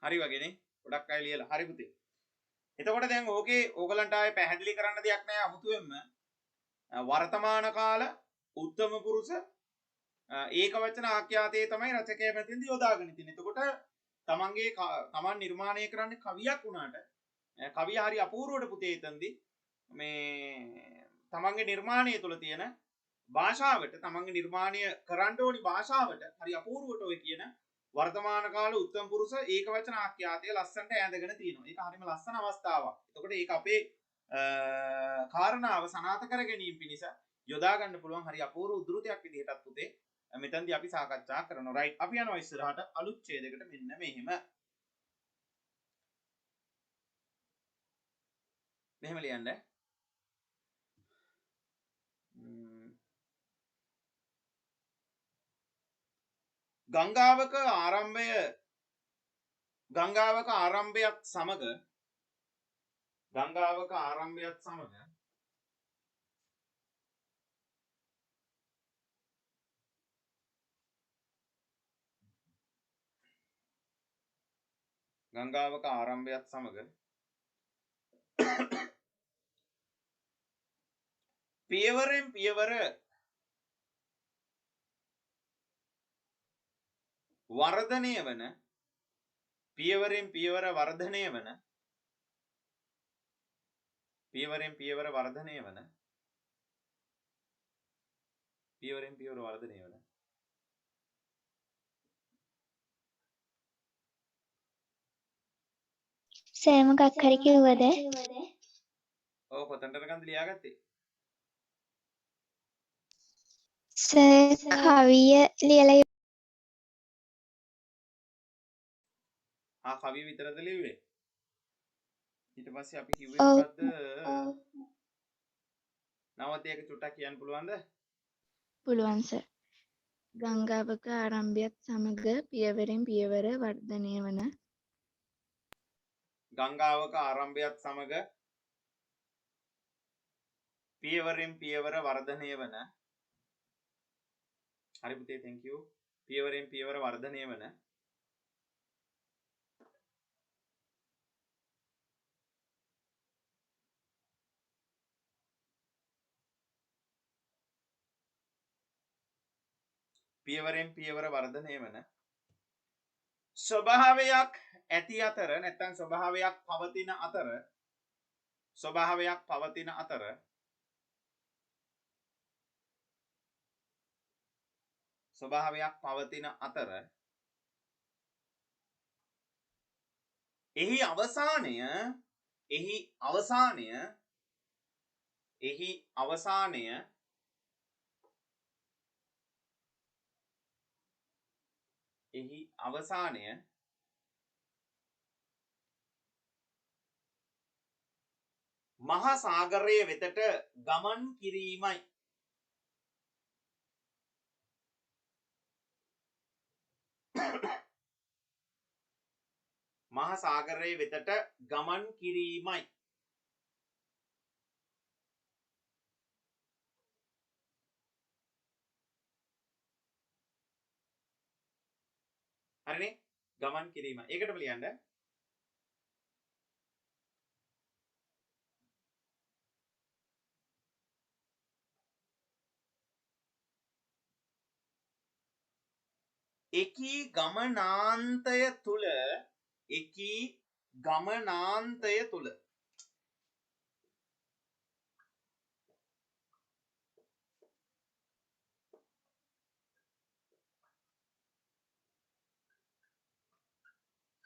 හරි වගේනේ. ගොඩක් අය ලියලා. හරි පුතේ. එතකොට දැන් ඕකේ ඕගලන්ට ආයේ පැහැදිලි කරන්න දෙයක් නැහැ අමුතුවෙන්ම. වර්තමාන කාල උත්තම පුරුෂ ඒක වචන ආඛ්‍යාතයේ තමයි රචකයා මෙතෙන්දී යොදාගෙන තියෙන්නේ. එතකොට තමන් නිර්මාණය කරන්නේ කවියක් වුණාට කවිය හරි අපූර්වට පුතේ එතනදී මේ තමන්ගේ නිර්මාණය තුළ තියෙන භාෂාවට තමන්ගේ නිර්මාණය කරන්න ඕනි භාෂාවට හරි අපූර්වට ඔය කියන වර්තමාන කාල උත්තම පුරුෂ ඒක වචන ආඛ්‍යාතය ලස්සනට ඈඳගෙන තියෙනවා. ඒක හරිම ලස්සන අවස්ථාවක්. එතකොට ඒක අපේ කාරණාව සනාථ කර ගැනීම පිණිස යොදා ගන්න පුළුවන් හරි අපූර්ව උද්ෘතයක් විදිහටත් පුතේ මෙතනදී අපි සාකච්ඡා කරනවා. රයිට්. අපි යනවා ඉස්සරහට අලුත් ඡේදයකට මෙන්න මෙහෙම. මෙහෙම ලියන්න. ගංගාවක ආරම්භයත් සමග පියවරෙන් පියවර වර්ධනය වන සර් මොකක් හරි කිව්වද? ඔව් කොතනටද ගන්ද ලියාගත්තේ? සර් කවිය ලියලා කවිය විතරද ලිව්වේ? ඊට පස්සේ අපි කිව්වේ ඔව්. මොකද්ද? නවතයක චුට්ටක් කියන්න පුළුවන්ද? පුළුවන් සර්. ගංගාවක ආරම්භයත් සමග පියවරෙන් පියවර වර්ධනය වන ගංගාවක ආරම්භයත් සමග පියවරෙන් පියවර වර්ධනය වන හරි පුතේ thank you පියවරෙන් පියවර වර්ධනය වන ස්වභාවයක් ඇති අතර නැත්නම් ස්වභාවයක් පවතින අතර එහි අවසානය මහා සාගරය වෙතට ගමන් කිරීමයි. මහා සාගරය වෙතට ගමන් කිරීමයි. හරිනේ? ගමන් කිරීම. ඒකටම ලියන්න.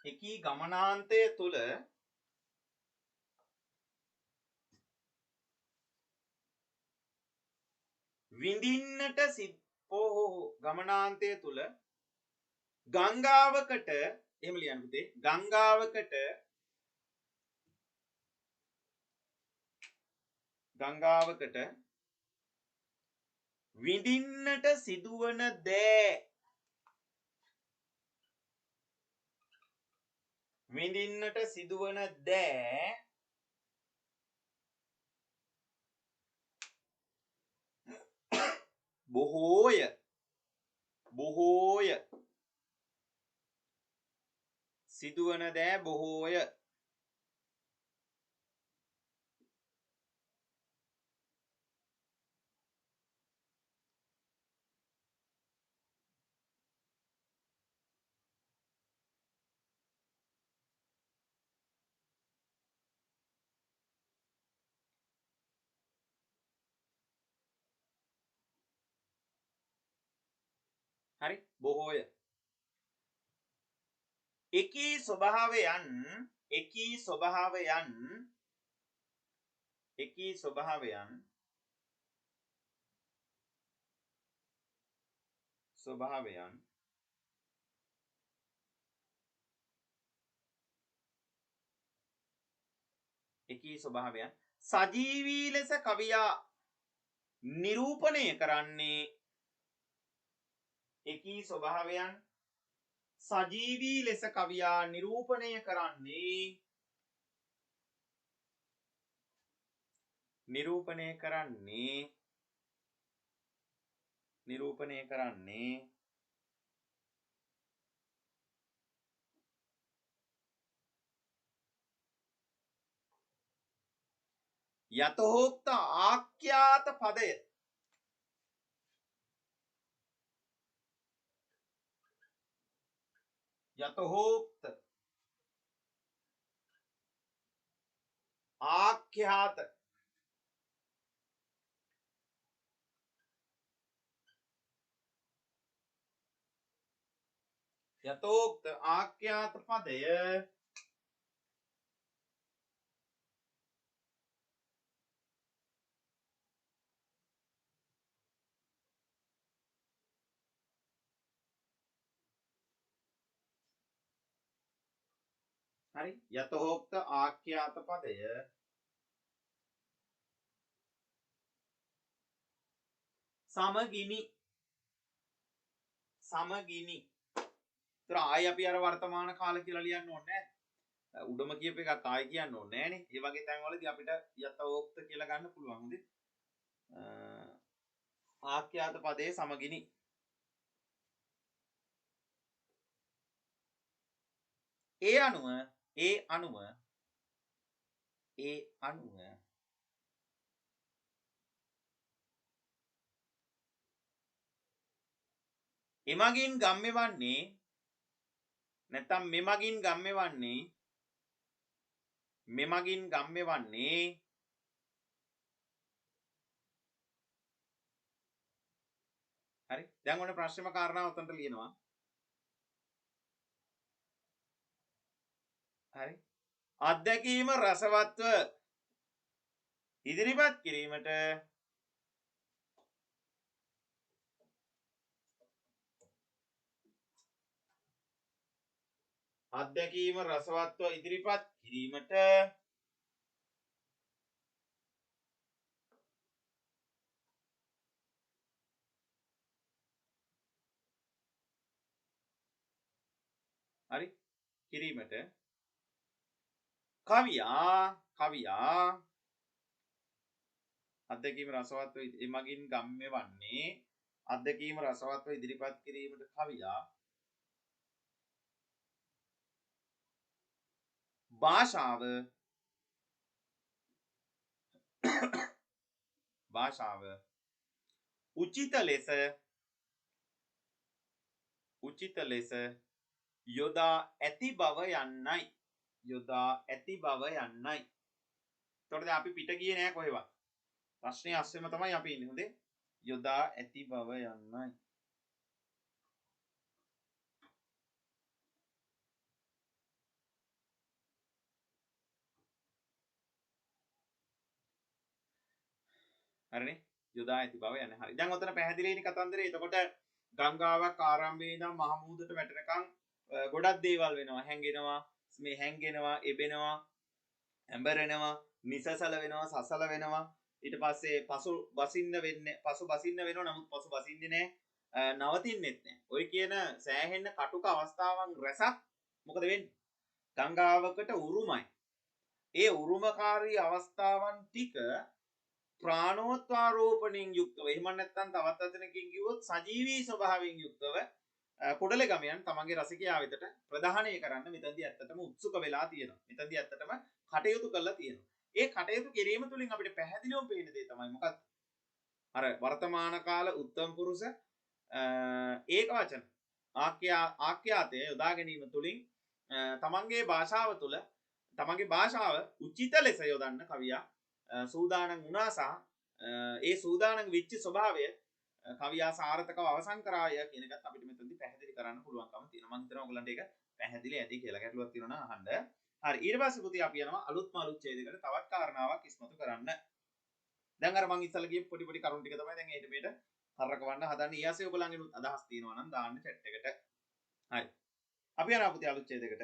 එකී ගමනාන්තය තුල විඳින්නට ගමනාන්තය තුල ගංගාවකට එහෙම ලියන්න පුතේ ගංගාවකට විඳින්නට සිදුවන දෑ බොහෝය සිදුවන දෑ බොහෝය. හරි බොහෝය. එකී ස්වභාවයන් සජීවී ලෙස කවියා නිරූපණය කරන්නේ එකී ස්වභාවයන් සජීවී ලෙස කවියා නිරූපණය කරන්නේ යතහෝක්ත ආඛ්‍යාත පදය යතහෝක්ත ආඛ්‍යාත පදය හරි යතහෝක්ත ආඛ්‍යාත පදය සමගිනි ඒතර ආයි අපි අර වර්තමාන කාල කියලා ලියන්න ඕනේ නැහැ. උඩම කියප එකක් ආයි කියන්න ඕනේ නැහනේ. ඒ වගේ තැන්වලදී අපිට යතහෝක්ත කියලා ගන්න පුළුවන්. හොඳේ. ආඛ්‍යාත පදයේ සමගිනි ඒ අනුව එමගින් ගම්මෙවන්නේ නැත්තම් මෙමගින් ගම්මෙවන්නේ හරි දැන් ඔන්න ප්‍රශ්නම කාරණාව උතන්ට ලියනවා. හරි අත්දැකීම රසවත්ව ඉදිරිපත් කිරීමට හරි කිරීමට කවියා අත්දැකීම රසවත්ව එමගින් ගම්මෙවන්නේ අත්දැකීම රසවත්ව ඉදිරිපත් කිරීමට කවියා භාෂාව උචිත ලෙස යොදා ඇති බව යන්නයි. එතකොට අපි පිට ගියේ නෑ කොහෙවත්. ප්‍රශ්නේ අස්සෙම තමයි අපි ඉන්නේ. හොඳේ. යොදා ඇති බව යන්නයි. හරිනේ. යොදා ඇති බව යන්නේ. හරි. දැන් ඔතන පැහැදිලිනේ කතන්දරේ. එතකොට ගංගාවක් ආරම්භයේ ඉඳන් මහමුහුදට වැටෙනකන් ගොඩක් දේවල් වෙනවා. හැංගෙනවා, එබෙනවා, ඇඹරෙනවා, නිසසල වෙනවා, සසල වෙනවා. ඊට පස්සේ පසු බසින්න වෙනවා. නමුත් පසු බසින්නේ නැහැ. නවතින්නෙත් නැහැ. ඔය කියන සෑහෙන්න කටුක අවස්ථාවන් රැසක් මොකද වෙන්නේ? ගංගාවකට උරුමයි. ඒ උරුමකාරී අවස්ථාවන් ටික ප්‍රාණෝත්වාරෝපණයෙන් යුක්තව එහෙම නැත්නම් තවත් වචනකින් කිව්වොත් සජීවී ස්වභාවයෙන් යුක්තව කුඩලේ ගමයන් තමන්ගේ රසිකයා වෙතට ප්‍රදානය කරන්න මෙතනදී ඇත්තටම උත්සුක වෙලා තියෙනවා. මෙතනදී ඇත්තටම කටයුතු කරලා තියෙනවා. ඒ කටයුතු කිරීම තුළින් අපිට පැහැදිලිවම පේන දේ තමයි මොකක්ද? අර වර්තමාන කාල උත්තම පුරුෂ ඒක වචන ආඛ්‍යාතය යොදා ගැනීම තුළින් තමන්ගේ භාෂාව තුළ තමන්ගේ භාෂාව උචිත ලෙස යොදන්න කවියා සූදානම් වුණා සහ ඒ සූදානම් වෙච්ච ස්වභාවය කවියා සාර්ථකව අවසන් කරාය කියන එකත් අපිට මෙතනදී පැහැදිලි කරන්න පුළුවන්කම තියෙනවා. මම හිතනවා ඔයගලන්ට ඒක පැහැදිලි ඇති කියලා. ගැටලුවක් තියෙනවා නම් අහන්න. හරි ඊට පස්සේ පුතේ අපි යනවා අලුත්ම අලුත් ඡේදයකට තවත් කාරණාවක් ඉස්මතු කරන්න. දැන් අර මම ඉස්සලා ගිය පොඩි පොඩි කරුණු ටික තමයි දැන් ඊට මෙට කරකවන්න හදන්නේ. ඊයසේ ඔයගලන්ගේ අදහස් තියෙනවා නම් දාන්න chat එකට. හරි. අපි යනවා පුතේ අලුත් ඡේදයකට.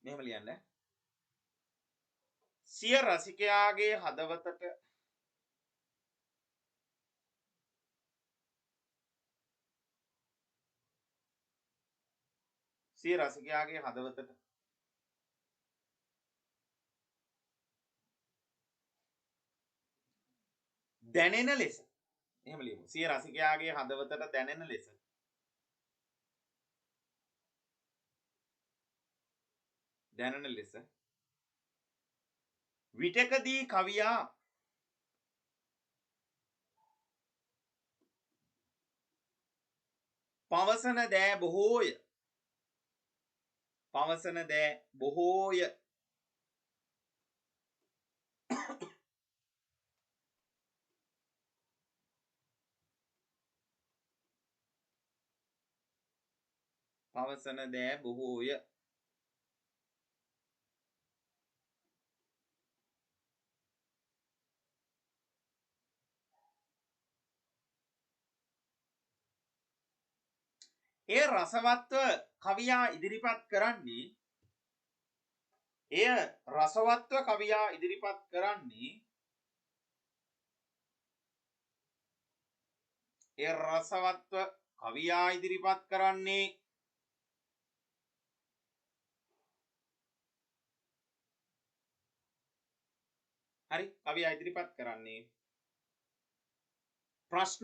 මෙහෙම ලියන්න. සිය රසිකයාගේ හදවතට සිය රසිකයාගේ හදවතට දැනෙන ලෙස එහෙම ලියමු. සිය රසිකයාගේ හදවතට දැනෙන ලෙස විටකදී කවියා පවසන දෑ බොහෝය. පවසන දෑ බොහෝය. පවසන දෑ බොහෝය. එය රසවත්ව කවියා ඉදිරිපත් කරන්නේ ප්‍රශ්නාර්ථවාචී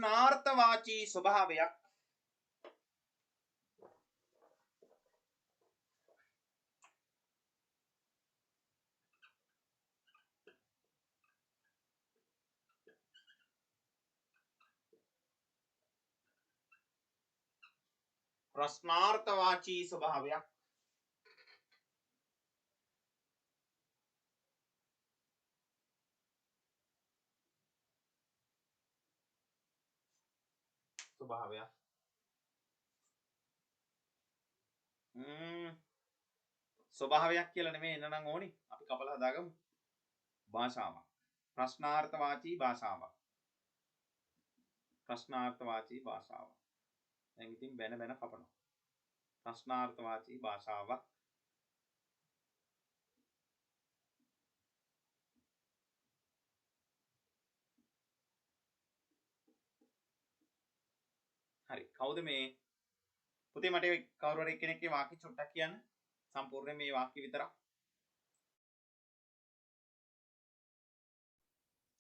ස්වභාවයක් ස්වභාවයක් කියලා නෙමෙයි එන්න නම් ඕනි. අපි කපලා හදාගමු. භාෂාවක්. ප්‍රශ්නාර්ථවාචී භාෂාවක්. දැන් ඉතින් බැන බැන කපනවා. ප්‍රශ්නාර්ථවාචී භාෂාවක්. හරි. කවුද මේ පුතේ මට කවුරු හරි කෙනෙක්ගේ වාක්‍ය චුට්ටක් කියන්න. සම්පූර්ණ මේ වාක්‍ය විතරක්.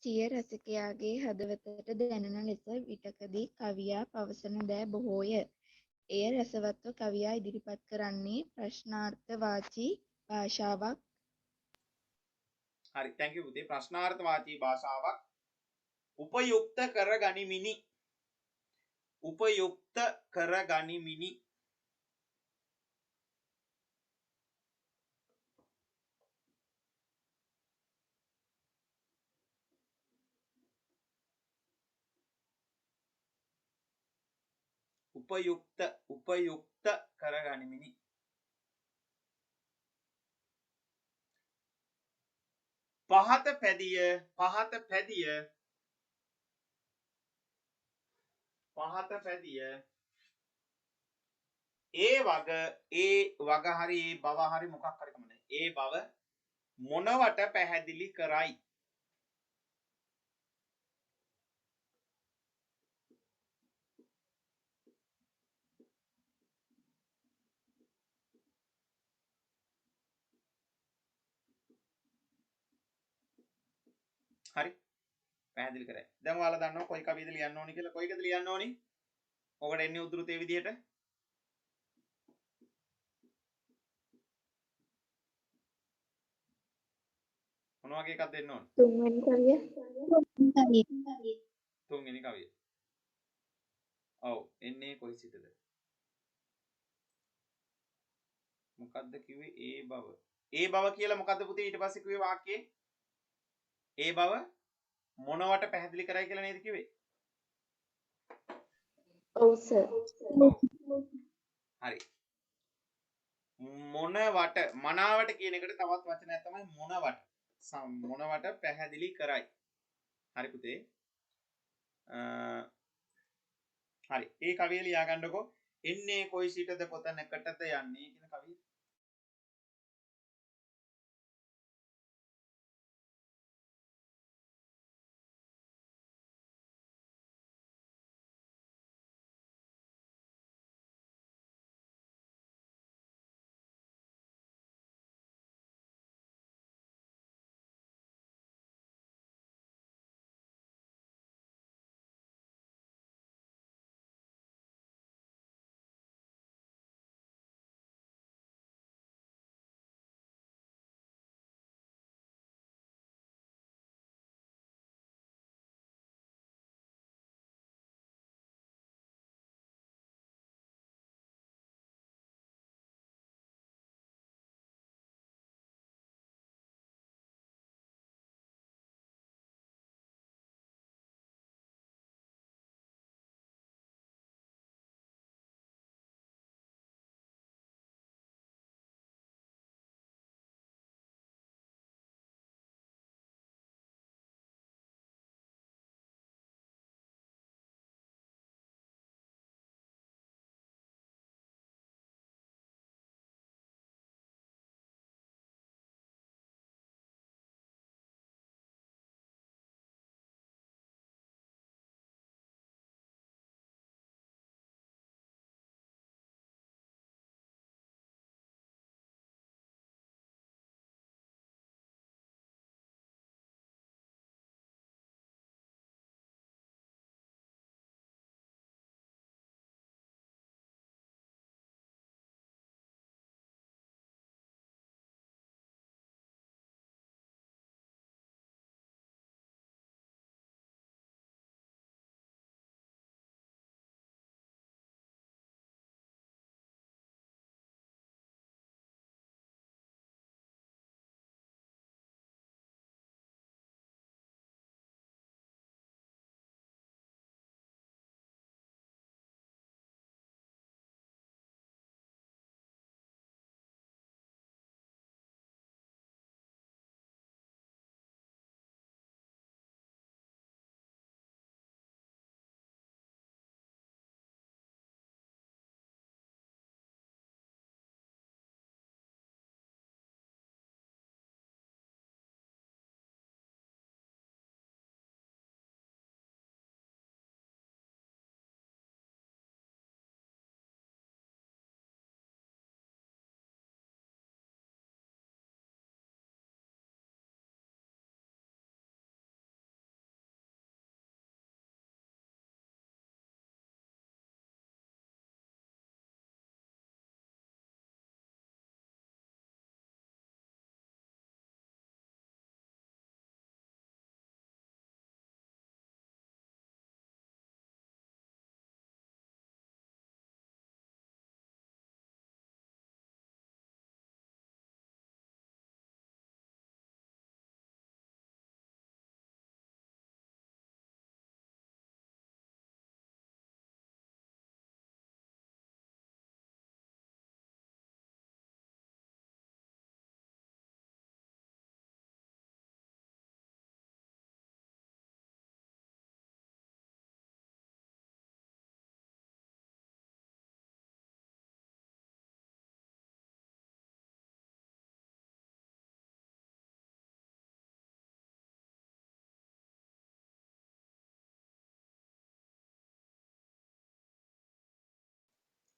සිය රසිකයාගේ හදවතට දැනෙන ලෙස විටකදී කවියා පවසන දෑ බොහෝය. එය රසවත්ව කවියා ඉදිරිපත් කරන්නේ ප්‍රශ්නාර්ථවාචී භාෂාවක්. හරි thank you පුතේ. ප්‍රශ්නාර්ථවාචී භාෂාවක් උපයුක්ත කර ගනිමිනි. උපයුක්ත කර ගනිමිනි. උපයුක්ත කර ගනිමිනි. පහත පැදිය ඒ වග හරි ඒ බව හරි මොකක් හරි කමන්නේ. ඒ බව මොනවට පැහැදිලි කරයි. හරි පැහැදිලි කරයි. දැන් ඔයාලා දන්නවා කොයි කවියද ලියන්න ඕනි කියලා. කොයි එකද ලියන්න ඕනි? ඔකට එන්නේ උදුරු තේ විදිහට. මොන වගේ එකක්ද දෙන්න ඕන? තුන්වෙනි කවිය. තුන්වෙනි කවිය. ඔව් එන්නේ කොයි සිටද? මොකද්ද කිව්වේ? ඒ බව. ඒ බව කියලා මොකද්ද පුතේ ඊට පස්සේ කිව්වේ වාක්‍යයේ? ඒ බව මොනවට පැහැදිලි කරයි කියලා නේද කිව්වේ? ඔව් සර්. හරි. මොනවට මනාවට කියන එකට තවත් වචනයක් තමයි මොනවට. මොනවට පැහැදිලි කරයි. හරි පුතේ. හරි. ඒ කවිය ලියා ගන්නකො. එන්නේ කොයි සිටද කොතැනකටද යන්නේ කියන කවිය.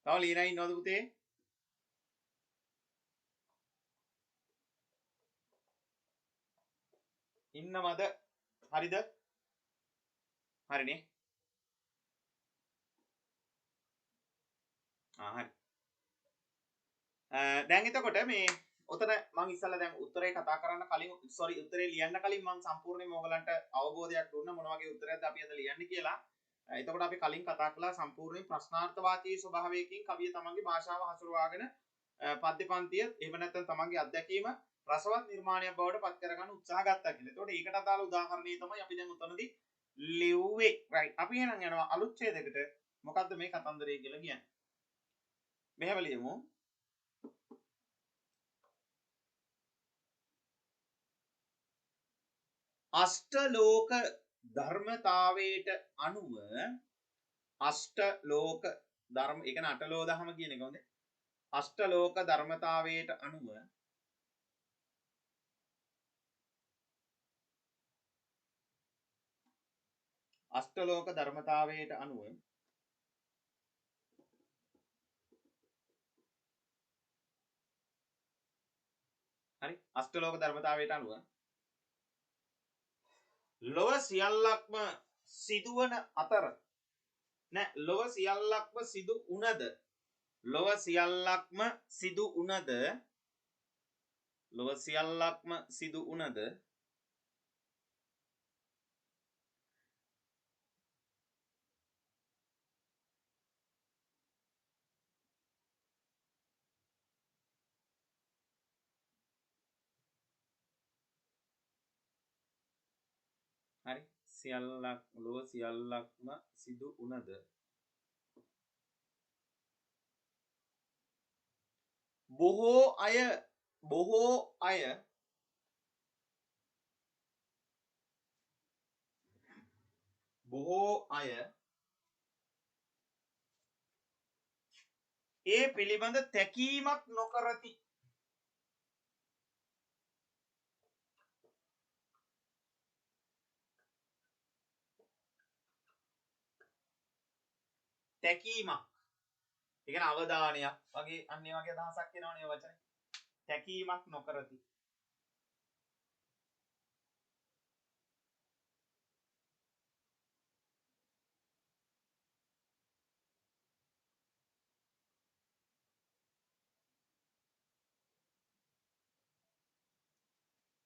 තව ලියනා ඉන්නවද පුතේ? ඉන්නවද? හරිද? හරිනේ. හරි. දැන් එතකොට මේ ඔතන මම ඉස්සල්ලා දැන් උත්තරේ කතා කරන්න කලින් උත්තරේ ලියන්න කලින් මම සම්පූර්ණයෙන්ම ඔයගලන්ට අවබෝධයක් දුන්නා මොන වගේ උත්තරයක්ද අපි අද ලියන්නේ කියලා. එතකොට අපි කලින් කතා කළා සම්පූර්ණයෙන් ප්‍රශ්නාර්ථවාචී ස්වභාවයකින් කවිය තමන්ගේ භාෂාව හසුරවාගෙන පද්‍ය පන්තිය එහෙම නැත්නම් තමන්ගේ අත්දැකීම රසවත් නිර්මාණයක් බවට පත් කරගන්න උත්සාහ ගත්තා කියලා. එතකොට ඒකට අදාළ උදාහරණය තමයි අපි දැන් උතනදී ලිව්වේ. රයිට්. අපි එහෙනම් යනවා අලුත් ඡේදයකට. මොකද්ද මේ කතන්දරය කියලා කියන්නේ? මෙහෙම ලියමු. අෂ්ටලෝක ධර්මතාවයට අනුව අෂ්ටලෝක ධර්ම ඒ කියන්නේ අටලෝ දහම කියන එක හොඳේ. අෂ්ටලෝක ධර්මතාවයට අනුව අෂ්ටලෝක ධර්මතාවයට අනුව හරි අෂ්ටලෝක ධර්මතාවයට අනුව ලොව සියල්ලක්ම සිදුවන අතර නෑ ලොව සියල්ලක්ම සිදු උනද ලොව සියල්ලක්ම සිදු උනද ලොව සියල්ලක්ම සිදු උනද හරි සියල්ලක් ලොව සියල්ලක්ම සිදු උනද බොහෝ අය ඒ පිළිබඳ තැකීමක් නොකරති. තැකීමක් ඒ කියන්නේ අවධානයක් වගේ අන්න ඒ වගේ අදහසක් එනවනේ වචනේ. තැකීමක් නොකරති.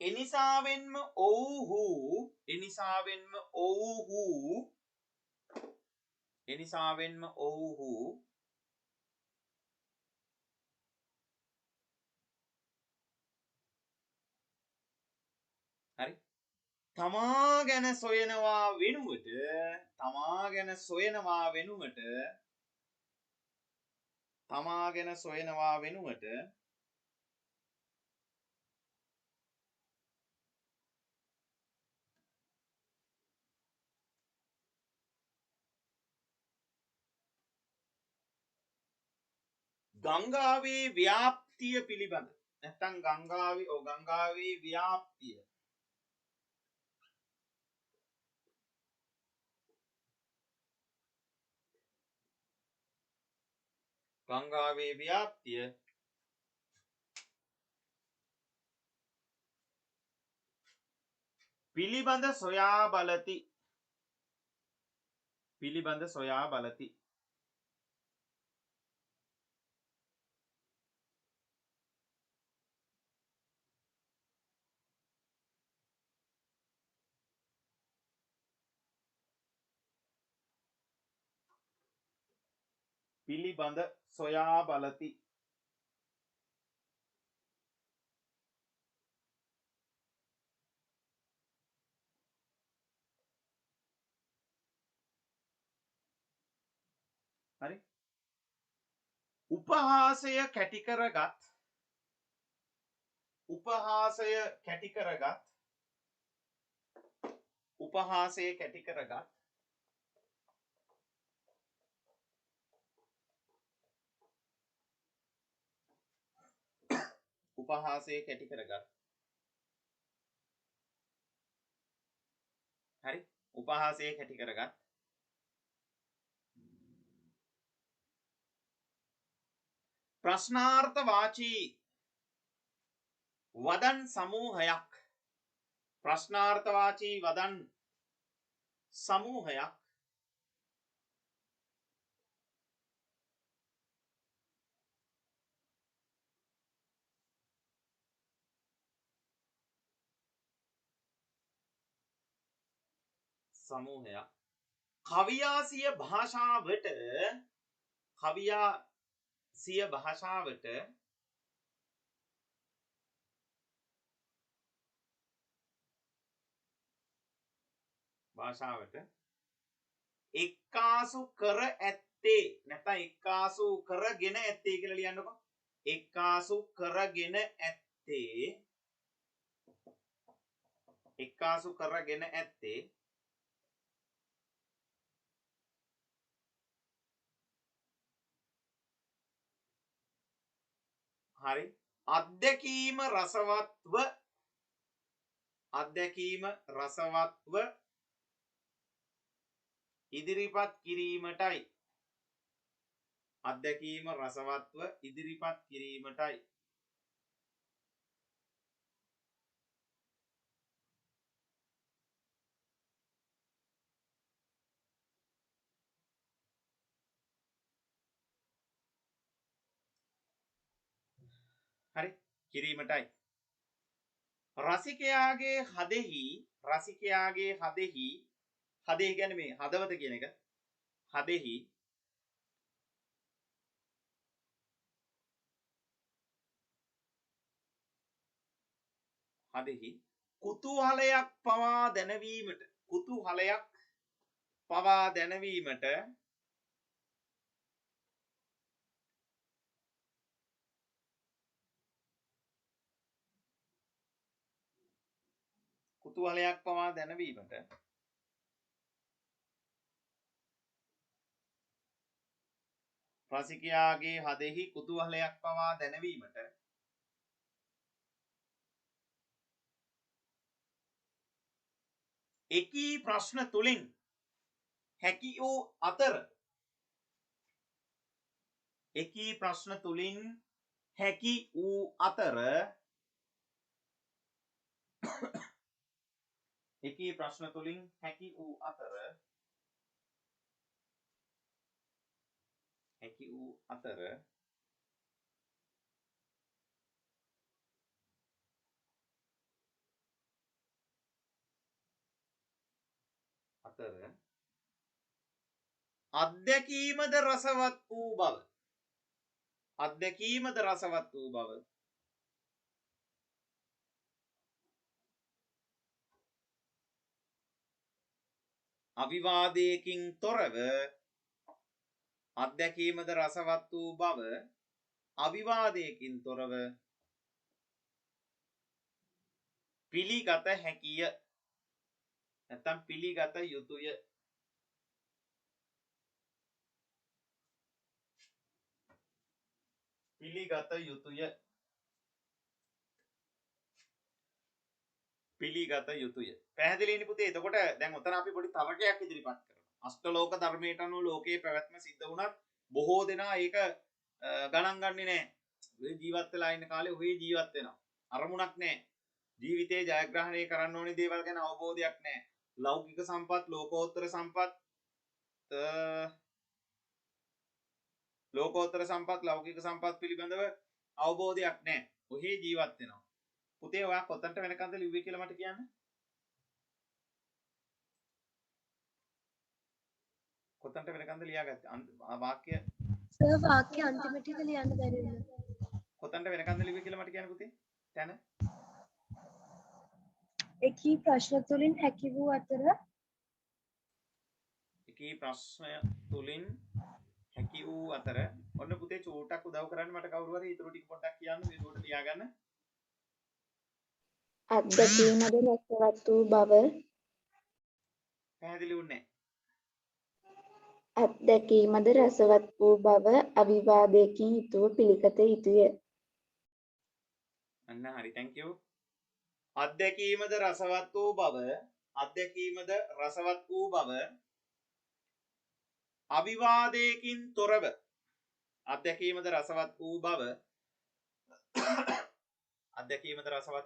එනිසාවෙන්ම ඔව්හු හරි තමා ගැන සොයනවා වෙනුවට ගංගාවේ ව්‍යාප්තිය පිළිබඳ නැත්තම් ගංගාවේ ව්‍යාප්තිය පිළිබඳ සොයා බලති. පිළිබඳ සොයා බලති. හරි උපහාසය කැටි කරගත් ප්‍රශ්නාර්ථවාචී වදන් සමූහයක් සමූහයක් කවියා සිය භාෂාවට එක්කාසු කර ඇත්තේ නැත්නම් එක්කාසු කරගෙන ඇත්තේ කියලා ලියන්නකො. එක්කාසු කරගෙන ඇත්තේ හරි. අත්දැකීම රසවත්ව ඉදිරිපත් කිරීමටයි. අත්දැකීම රසවත්ව ඉදිරිපත් කිරීමටයි. හරි. කිරීමටයි. රසිකයාගේ හදෙහි හදෙහි කියන්නේ මේ හදවත කියන එක. හදෙහි කුතුහලයක් පවා දැනවීමට රසිකයාගේ හදෙහි කුතුහලයක් පවා දැනවීමට එකී ප්‍රශ්න තුලින් හැකි වූ අතර අත්දැකීමද රසවත් වූ බව අවිවාදයකින් තොරව පිළිගත හැකිය. නැත්නම් පිළිගත යුතුය. පැහැදිලිනේ පුතේ. එතකොට දැන් උතන අපි පොඩි තර්කයක් ඉදිරිපත් කරනවා. අෂ්ටලෝක ධර්මයට අනුව ලෝකයේ පැවැත්ම සිද්ධ වුණත් බොහෝ දෙනා ඒක ගණන් ගන්නේ නැහැ. ඔය ජීවත් වෙලා ඉන්න කාලේ ඔය ජීවත් වෙනවා. අරමුණක් නැහැ. ජීවිතේ ජයග්‍රහණය කරන්න ඕනේ දේවල් ගැන අවබෝධයක් නැහැ. ලෞකික සම්පත්, ලෝකෝත්තර සම්පත්, ලෞකික සම්පත් පිළිබඳව අවබෝධයක් නැහැ. ඔහේ ජීවත් වෙනවා. පුතේ ඔයා කොතනට වෙනකන්ද ලිව්වේ කියලා මට කියන්න. කොතනට වෙනකන්ද ලියාගත්තේ? වාක්‍ය සර් වාක්‍ය අන්තිම ටික ලියන්න බැරි වුණා. කොතනට වෙනකන්ද ලිව්වේ කියලා මට කියන්න පුතේ. තැන එකී ප්‍රශ්න තුලින් හැකි වූ අතර ඔන්න පුතේ චූටක් උදව් කරන්න මට කවුරු හරි ඊටු ටික පොඩ්ඩක් කියන්න මේ චූට ලියාගන්න. අත්දැකීමද රසවත් වූ බව පැහැදිලි වුණේ අත්දැකීමද රසවත් වූ බව අවිවාදයකින් යුතුව පිළිගත යුතුය. අන්න හරි thank you. අත්දැකීමද රසවත්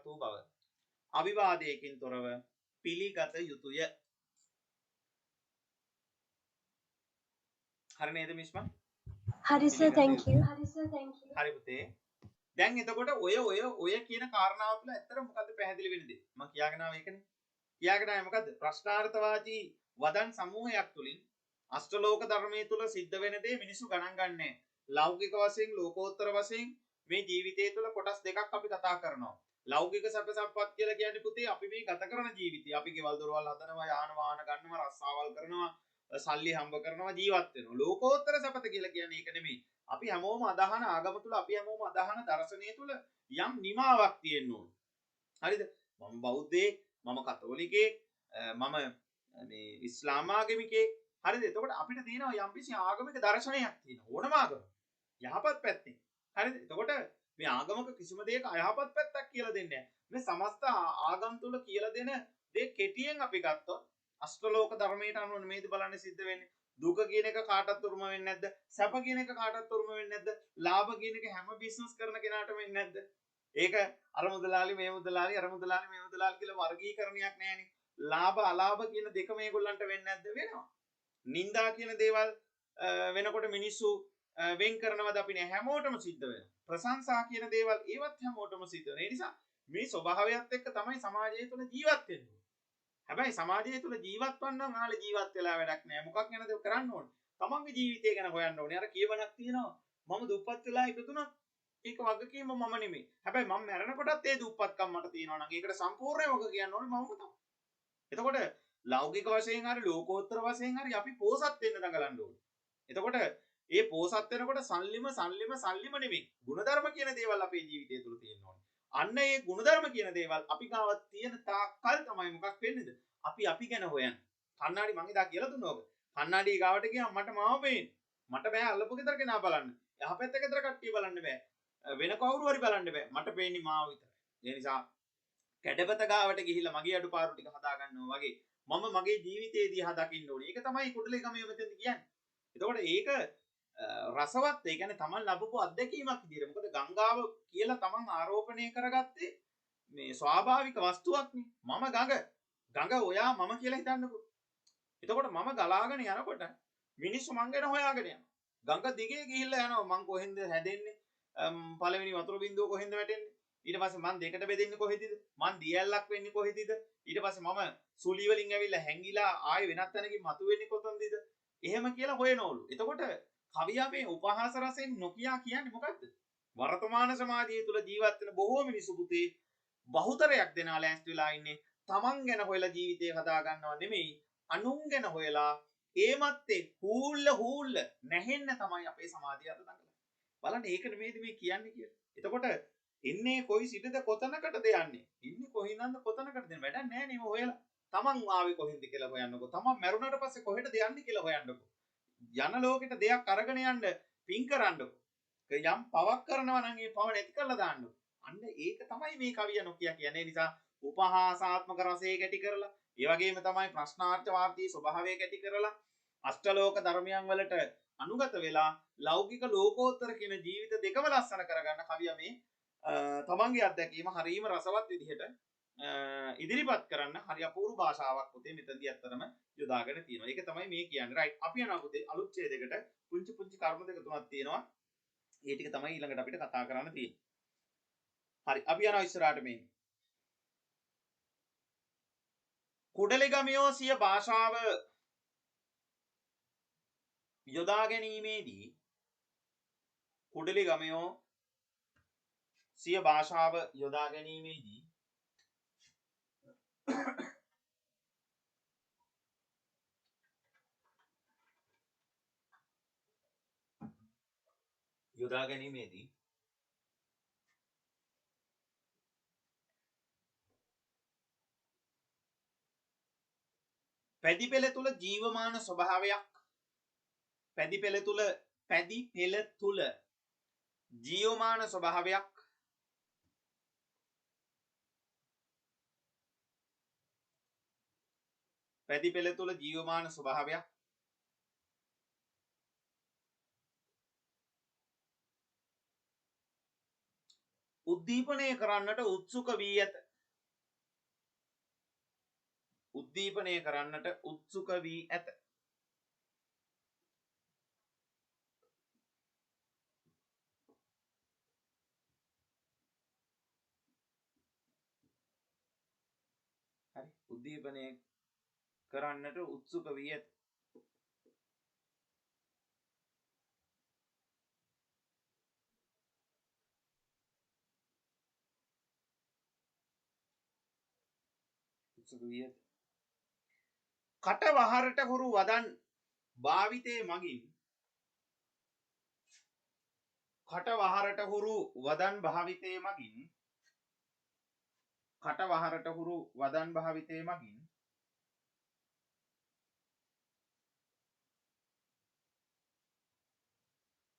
වූ බව අවිවාදයකින් තොරව පිළිගත යුතුය. හරි නේද මිස්මන්? හරි සර් thank you. හරි පුතේ. දැන් එතකොට ඔය කියන කාරණාව තුළ ඇත්තට මොකද්ද පැහැදිලි වෙන්නේ? මම කියාගෙන ආව ඒකනේ. කියාගෙන ආවේ මොකද්ද? ප්‍රශ්නාර්ථවාදී වදන් සමූහයක් තුලින් අෂ්ටලෝක ධර්මයේ තුල සිද්ධ වෙන දේ මිනිස්සු ගණන් ගන්නෑ. ලෞකික වශයෙන් ලෝකෝත්තර වශයෙන් මේ ජීවිතය තුළ කොටස් දෙකක් අපි කතා කරනවා. ලෞකික සැප සම්පත් කියලා කියන්නේ පුතේ අපි මේ ගත කරන ජීවිතය. අපි ගෙවල් දොරවල් හදනවා, යාන වාහන ගන්නවා, රස්සාවල් කරනවා, සල්ලි හම්බ කරනවා, ජීවත් වෙනවා. ලෝකෝත්තර සැපත කියලා කියන්නේ ඒක නෙමෙයි. අපි හැමෝම අදහන ආගම තුල අපි හැමෝම අදහන දර්ශනය තුල යම් නිමාවක් තියෙන්න ඕන. හරිද? මම බෞද්ධයෙක්, මම කතෝලිකයෙක්, මම මේ ඉස්ලාම් ආගමිකයෙක්. හරිද? එතකොට අපිට තියෙනවා යම්කිසි ආගමික දර්ශනයක් තියෙනවා. ඕනම ආගමක්. යහපත් පැත්තෙන්. හරිද? එතකොට මේ ආගමක කිසිම දෙයක අයහපත් පැත්තක් කියලා දෙන්නේ නැහැ. මේ සමස්ත ආගම් තුල කියලා දෙන දේ කෙටියෙන් අපි ගත්තොත් අෂ්ටලෝක ධර්මයට අනුව මේද බලන්න සිද්ධ වෙන්නේ. දුක කියන එක කාටවත් උරුම වෙන්නේ නැද්ද? සැප කියන එක කාටවත් උරුම වෙන්නේ නැද්ද? ලාභ කියන එක හැම බිස්නස් කරන කෙනාටම වෙන්නේ නැද්ද? ඒක අර මුදලාලි මේ මුදලාලි අර මුදලාලි මේ මුදලාලි කියලා වර්ගීකරණයක් නැහැනේ. ලාභ අලාභ කියන දෙක මේගොල්ලන්ට වෙන්නේ නැද්ද? වෙනවා. නින්දා කියන දේවල් වෙනකොට මිනිස්සු වෙන් කරනවද අපි නෑ හැමෝටම සිද්ධ වෙනවා. ප්‍රශංසා කියන දේවල් ඒවත් හැමෝටම සිද්ධ වෙනවා. ඒ නිසා මේ ස්වභාවයත් එක්ක තමයි සමාජය තුළ ජීවත් වෙන්නේ. හැබැයි සමාජය තුළ ජීවත් වන්න නම් ආල ජීවත් වෙලා වැඩක් නෑ. මොකක් ගැනද කරන්න ඕනේ? තමන්ගේ ජීවිතය ගැන හොයන්න ඕනේ. අර කියවනක් තියෙනවා. මම දුප්පත් වෙලා ඉපදුණා. ඒක වගකීම මම නෙමෙයි. හැබැයි මම මැරෙනකොටත් ඒ දුප්පත්කම් මට තියෙනවා නම් ඒකට සම්පූර්ණ වග කියන්න ඕනේ මම තමයි. එතකොට ලෞකික වශයෙන් හරි ලෝකෝත්තර වශයෙන් හරි අපි පෝසත් වෙන්න දඟලන්න ඕනේ. එතකොට ඒ පෝසත් වෙනකොට සල්ලිම නෙමෙයි. ಗುಣධර්ම කියන දේවල් අපේ ජීවිතය තුළ තියෙන්න ඕනේ. අන්න ඒ ಗುಣධර්ම කියන දේවල් අපි ගාව තියෙන තාක්කල් තමයි මොකක් වෙන්නේද? අපි ගැන හොයන්නේ. කන්නාඩි මං එදා කියලා දුන්නා ඔබ. කන්නාඩි ගාවට ගියාම මට මාව පේන්නේ. මට බෑ අල්ලපු ගෙදර කෙනා බලන්න. යහපැත්ත ගෙදර කට්ටිය බලන්න බෑ. වෙන කවුරු හරි බලන්න බෑ. මට පේන්නේ මාව විතරයි. ඒ නිසා කැඩපත ගාවට ගිහිල්ලා මගේ අඩුපාඩු ටික හදා ගන්නවා වගේ මම මගේ ජීවිතේ දිහා දකින්න ඕනේ. ඒක තමයි කුඩලේ ගමේ මෙතෙන්ද කියන්නේ. එතකොට ඒක රසවත් ඒ කියන්නේ තමන් ලැබපු අත්දැකීමක් විදියට. මොකද ගංගාව කියලා තමන් ආරෝපණය කරගත්තේ මේ ස්වාභාවික වස්තුවක්නේ. මම ගඟ ඔයා මම කියලා හිතන්නකෝ. එතකොට මම ගලාගෙන යනකොට මිනිස්සු මං ගැන හොයාගෙන යනවා. ගඟ දිගේ ගිහිල්ලා යනවා මං කොහෙන්ද හැදෙන්නේ? පළවෙනි වතුර බින්දුව කොහෙන්ද වැටෙන්නේ? ඊට පස්සේ මං දෙකට බෙදෙන්නේ කොහෙදද? මං දියැලක් වෙන්නේ කොහෙදද? ඊට පස්සේ මම සුලි වලින් ඇවිල්ලා හැංගිලා ආයෙ වෙනත් තැනකින් මතුවෙන්නේ කොතනදද? එහෙම කියලා හොයනවලු. එතකොට කවියා මේ උපහාස රසෙන් නොකියා කියන්නේ මොකද්ද? වර්තමාන සමාජය තුල ජීවත් වෙන බොහෝ මිනිස්සු පුතේ බහුතරයක් දෙනා ලෑස්ති වෙලා ඉන්නේ තමන් ගැන හොයලා ජීවිතේ හදා ගන්නව නෙමෙයි අනුන් ගැන හොයලා ඒමත් හූල්ල නැහෙන්න තමයි අපේ සමාජය අද දඟලන්නේ. බලන්න ඒක නෙමෙයිද මේ කියන්නේ කියලා. එතකොට එන්නේ කොයි සිටද කොතනකටද යන්නේ? ඉන්නේ කොහින්ද කොතනකටද යන්නේ? වැඩක් නැහැ නේ හොයලා. තමන් ආවේ කොහෙන්ද කියලා හොයන්නකෝ. තමන් මැරුණාට පස්සේ කොහෙටද යන්නේ කියලා හොයන්නකෝ. යන ලෝකෙට දෙයක් අරගෙන යන්න පින් කරන්නකෝ. යම් පවක් කරනවා නම් ඒ පව නැති කරලා දාන්නකෝ. අන්න ඒක තමයි මේ කවිය නොකිය කියන්නේ. නිසා උපහාසාත්මක රසය කැටි කරලා ඒ වගේම තමයි ප්‍රශ්නාර්ථ වාර්තී ස්වභාවය කැටි කරලා අෂ්ටලෝක ධර්මයන් වලට අනුගත වෙලා ලෞකික ලෝකෝත්තර කියන ජීවිත දෙකම ලස්සන කරගන්න කවිය මේ තමන්ගේ අත්දැකීම හරීම රසවත් විදිහට ඉදිරිපත් කරන්න හරි අපූර්ව භාෂාවක් පුතේ මෙතනදී ඇත්තටම යොදාගෙන තියෙනවා. ඒක තමයි මේ කියන්නේ. රයිට්. අපි යනවා පුතේ අලුත් ඡේදයකට පුංචි කර්ම දෙක තුනක් තියෙනවා. ඒ ටික තමයි ඊළඟට අපිට කතා කරන්න තියෙන්නේ. හරි. අපි යනවා ඉස්සරහට මේ. කුඩලිගමියෝ සිය භාෂාව යොදා ගැනීමේදී කුඩලිගමියෝ සිය භාෂාව යොදා ගැනීමේදී පැදිපෙළ තුල ජීවමාන ස්වභාවයක් පැදිපෙළ තුල ජීවමාන ස්වභාවයක් පැදිපෙළ තුල ජීවමාන ස්වභාවයක් උද්දීපනය කරන්නට උත්සුක වී ඇත. උද්දීපනය කරන්නට උත්සුක වී ඇත. හරි උද්දීපනය කරන්නට උත්සුක වී ඇත. උත්සුක වී ඇත. කටවහරට හුරු වදන් භාවිතයේ මගින් කටවහරට හුරු වදන් භාවිතයේ මගින් කටවහරට හුරු වදන් භාවිතයේ මගින්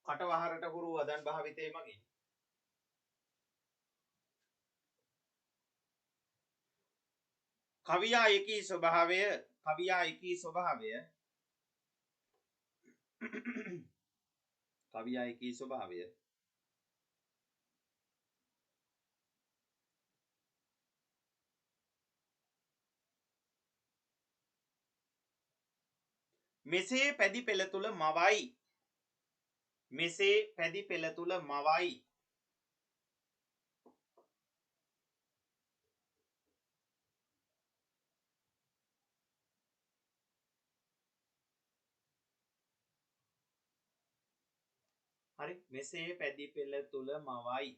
කටවහරට හුරු වදන් භාවිතයේ මගින් කවියා එකී ස්වභාවය කවියා එකී ස්වභාවය කවියා එකී ස්වභාවය මෙසේ පැදි පෙළ තුල මවයි. මෙසේ පැදි පෙළ තුල මවයි. හරි මෙසේ පැදි පෙළ තුල මවයි.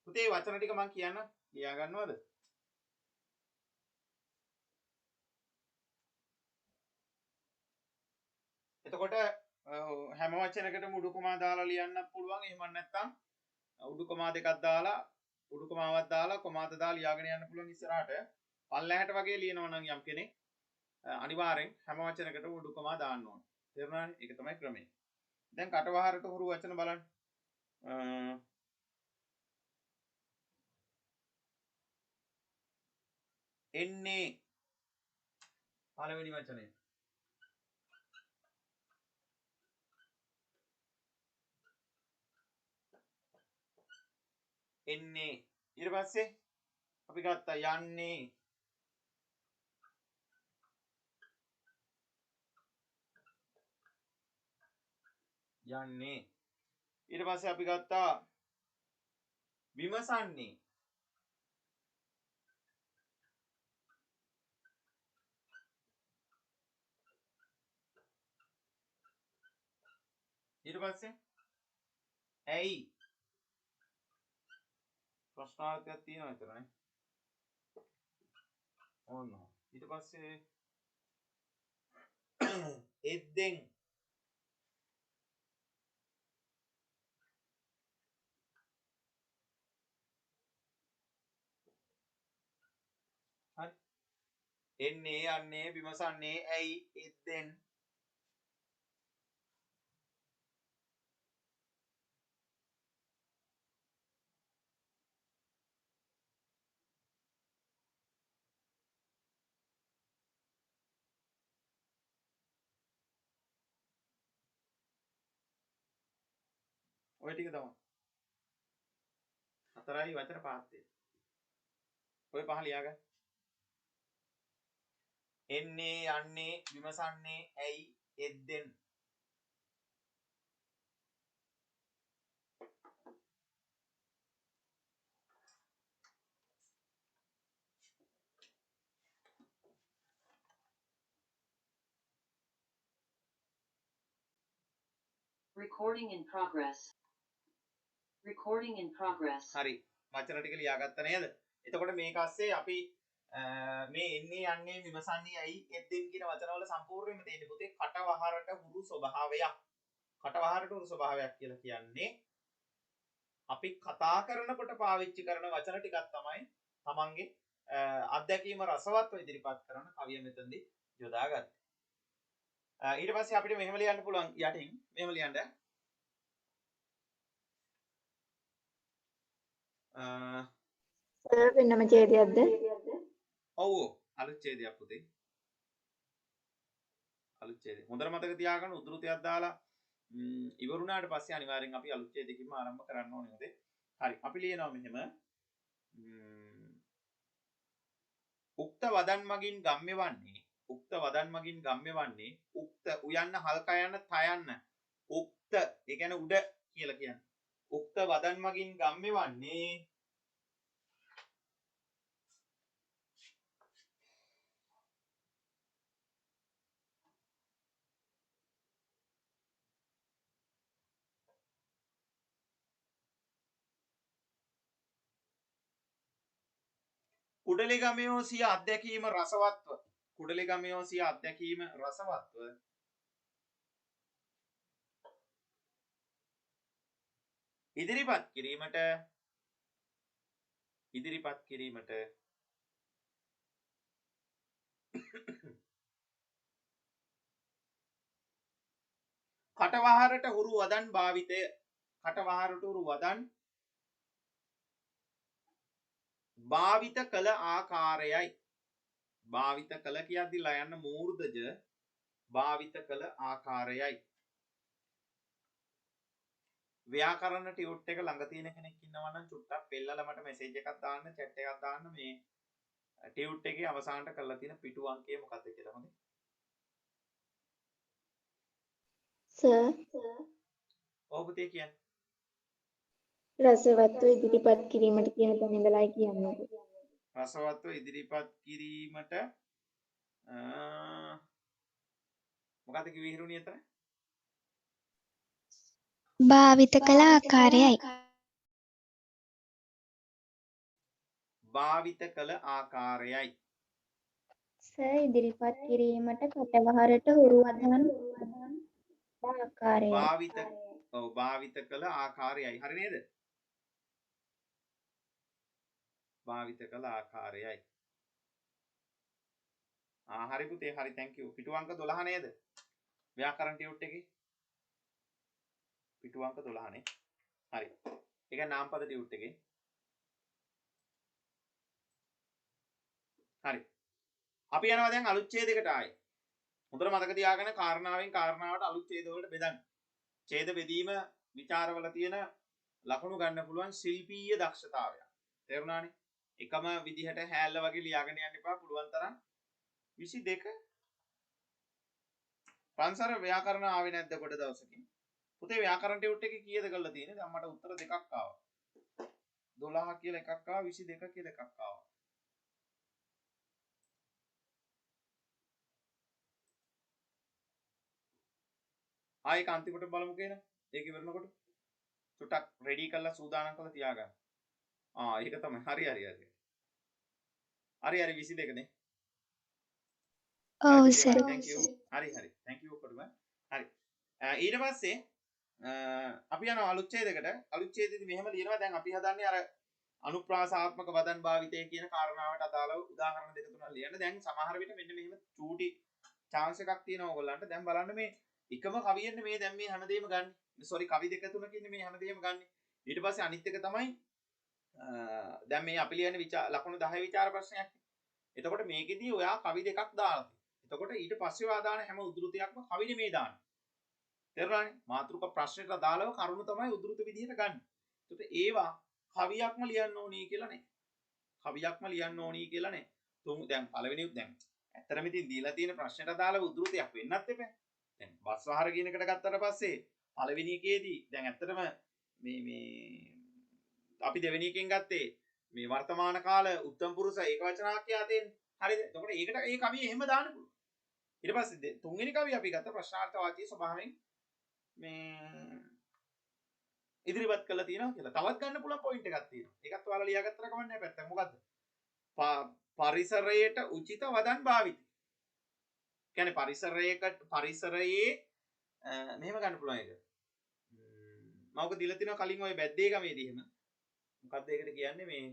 පුතේ වචන ටික මම කියන්න ලියා ගන්නවද? එතකොට හැම වචනයකටම උඩුකමා දාලා ලියන්නත් පුළුවන්. එහෙම නැත්නම් උඩුකමා දෙකක් දාලා උඩුකමාවක් දාලා කොමාත දාලා ලියාගෙන යන්න පුළුවන් ඉස්සරහට. පල්ලෙහාට වගේ ලියනවා නම් යම් කෙනෙක් අනිවාර්යෙන් හැම වචනයකටම උඩුකමා දාන්න ඕන. තේරුණානේ? ඒක තමයි ක්‍රමය. දැන් කටවහරට හුරු වචන බලන්න. එන්නේ පළවෙනි වචනය. එන්නේ ඊට පස්සේ අපි ගත්තා යන්නේ යන්නේ ඊට පස්සේ අපි ගත්තා විමසන්නේ ඊට පස්සේ ඇයි ප්‍රශ්නාර්ථයක් තියෙනවා විතරනේ. ඕන්න ඊට පස්සේ එද්දෙන් හරි එන්නේ යන්නේ විමසන්නේ ඇයි එද්දෙන් ඔය ටික තමයි. හතරයි වචන පහක් තියෙනවා. ඔය පහ ලියාගන්න. එන්නේ යන්නේ විමසන්නේ ඇයි එද්දෙන් Recording in progress. Recording in progress. හරි වචන ටික ලියාගත්ත නේද? එතකොට මේක ASCII අපි මේ එන්නේ යන්නේ විමසන්නේ ඇයි එද්දෙන් කියන වචනවල සම්පූර්ණයෙන්ම තියෙන පුතේ කටවහරට හුරු ස්වභාවයක්. කටවහරට හුරු ස්වභාවයක් කියලා කියන්නේ අපි කතා කරනකොට පාවිච්චි කරන වචන ටිකක් තමයි තමන්ගේ අත්දැකීම රසවත්ව ඉදිරිපත් කරන කවිය මෙතනදී යොදාගත්තේ. ඊට පස්සේ අපිට මෙහෙම ලියන්න පුළුවන් යටින් මෙහෙම ලියන්න සර් වෙනම ඡේදයක්ද? ඔව් අලුත් ඡේදයක් පුතේ. අලුත් ඡේදය. හොඳට මතක තියාගන්න උද්ෘතයක් දාලා ඉවරුණාට පස්සේ අනිවාර්යෙන් අපි අලුත් ඡේදයකින්ම ආරම්භ කරන්න ඕනේ උදේ. හරි. අපි ලියනවා මෙහෙම. උක්ත වදන් මගින් ගම්ම්‍ය වන්නේ උක්ත වදන් මගින් ගම්ම්‍ය වන්නේ උක්ත උයන්න හල්ක යන්න තයන්න උක්ත ඒ කියන්නේ උඩ කියලා කියන්නේ. උක්ත වදන් මගින් ගම්ම්‍ය වන්නේ කුඩලිගමයෝ සිය අත්දැකීම රසවත්ව. කුඩලිගමයෝ සිය අත්දැකීම රසවත්ව. ඉදිරිපත් කිරීමට කටවහරට හුරු වදන් භාවිතය. කටවහරට හුරු වදන් භාවිත කළ ආකාරයයි. භාවිත කළ කියද්දිලා යන්න මූර්ධජ භාවිත කළ ආකාරයයි. ව්‍යාකරණ ටියුට් එක ළඟ තියෙන කෙනෙක් ඉන්නවා නම් චුට්ටක් පෙන්නලා මට මෙසේජ් එකක් දාන්න, chat එකක් දාන්න මේ ටියුට් එකේ අවසානට කරලා තියෙන පිටු අංකය මොකක්ද කියලා. හොඳයි. සර් ඔව් පුතේ කියන්න. රසවත්ව ඉදිරිපත් කිරීමට කියන තැන ඉඳලායි කියන්නේ. රසවත්ව ඉදිරිපත් කිරීමට මොකක්ද කිව්වේ හිරුණිය එතන? භාවිත කළ ආකාරයයි. භාවිත කළ ආකාරයයි. සර් ඉදිරිපත් කිරීමට කටවහරට හුරු වදන් ආකාරයයි. භාවිත කළ ආකාරයයි. හරි නේද? භාවිත කළ ආකාරයයි. හරි පුතේ හරි thank you. පිටු අංක 12 නේද? ව්‍යාකරණ ටියුට් එකේ පිටු අංක 12 නේ. හරි. ඒක නාමපද ටියුට් එකේ. හරි. අපි යනවා දැන් අලුත් ඡේදයකට ආයේ. හොඳට මතක තියාගන්න කාරණාවෙන් කාරණාවට අලුත් ඡේද වලට බෙදන්න. ඡේද බෙදීම විචාරවල තියෙන ලකුණු ගන්න පුළුවන් ශිල්පීය දක්ෂතාවය. තේරුණානේ? එකම විදිහට හැල්ල වගේ ලියාගෙන යන්න එපා. පුළුවන් තරම් 22 පන්සර ව්‍යාකරණ ආවේ නැද්ද කොට දවසකින්? පුතේ ව්‍යාකරණ ටියුට් එකේ කීයද කරලා තියෙන්නේ? දැන් මට උත්තර දෙකක් ආවා. 12 කියලා එකක් ආවා, 22 කියලා එකක් ආවා. ආයෙක අන්තිමට බලමු කියලා. ඒක ඉවරනකොට චුට්ටක් රෙඩි කරලා සූදානම් කරලා තියාගන්න. ඒක තමයි. හරි 22 නේ. ඔව් සර්. thank you. හරි thank you ඔක්කොටම. හරි. ඊට පස්සේ අපි යනවා අලුත් ඡේදයකට. අලුත් ඡේදෙදි මෙහෙම ලියනවා. දැන් අපි හදන්නේ අර අනුප්‍රාසාත්මක වදන් භාවිතය කියන කාරණාවට අදාළව උදාහරණ දෙක තුනක් ලියන්න. දැන් සමහර විට මෙන්න මෙහෙම චූටි chance එකක් තියෙනවා ඔයගොල්ලන්ට. දැන් බලන්න මේ එකම කවියෙන්නේ මේ දැන් මේ හැමදේම ගන්න. සෝරි කවි දෙක තුනකින් මේ හැමදේම ගන්න. ඊට පස්සේ අනිත් එක තමයි දැන් මේ අපි ලියන්නේ ලකුණු 10 විචාර ප්‍රශ්නයක්. එතකොට මේකෙදී ඔයා කවි දෙකක් දාලා තියෙනවා. එතකොට ඊට පස්සේ ඔයා දාන හැම උද්ෘතයක්ම කවි නෙමෙයි දාන්නේ. තේරුණානේ? මාතෘක ප්‍රශ්නෙට අදාළව කරුණු තමයි උද්ෘත විදිහට ගන්න. එතකොට ඒවා කවියක්ම ලියන්න ඕනී කියලා නේ. කවියක්ම ලියන්න ඕනී කියලා නේ. දැන් පළවෙනියුත් දැන් ඇත්තටම ඉතින් දීලා තියෙන ප්‍රශ්නෙට අදාළව උද්ෘතයක් වෙන්නත් එපා. දැන් බස් වහර කියන එකට ගත්තට පස්සේ පළවෙනි එකේදී දැන් ඇත්තටම මේ අපි දෙවෙනි එකෙන් ගත්තේ මේ වර්තමාන කාල උත්තම පුරුෂ ඒකවචනාක්‍යා තියෙන්නේ. හරිද? එතකොට ඒකට ඒ කවිය එහෙම දාන්න පුළුවන්. ඊට පස්සේ තුන්වෙනි කවිය අපි ගත්ත ප්‍රශ්නාර්ථ වාචී ස්වභාවයෙන් මේ ඉදිරිපත් කළා තියෙනවා කියලා. තවත් ගන්න පුළුවන් පොයින්ට් එකක් තියෙනවා. ඒකත් ඔයාලා ලියාගත්තට කමක් නැහැ පැත්තක්. මොකද්ද? පරිසරයට උචිත වදන් භාවිතය. කියන්නේ පරිසරයේ මෙහෙම ගන්න පුළුවන් ඒක. මම ඔක දීලා තිනවා කලින් ওই බැද්දේ ගමේදී එහෙම. මොකද්ද ඒකට කියන්නේ මේ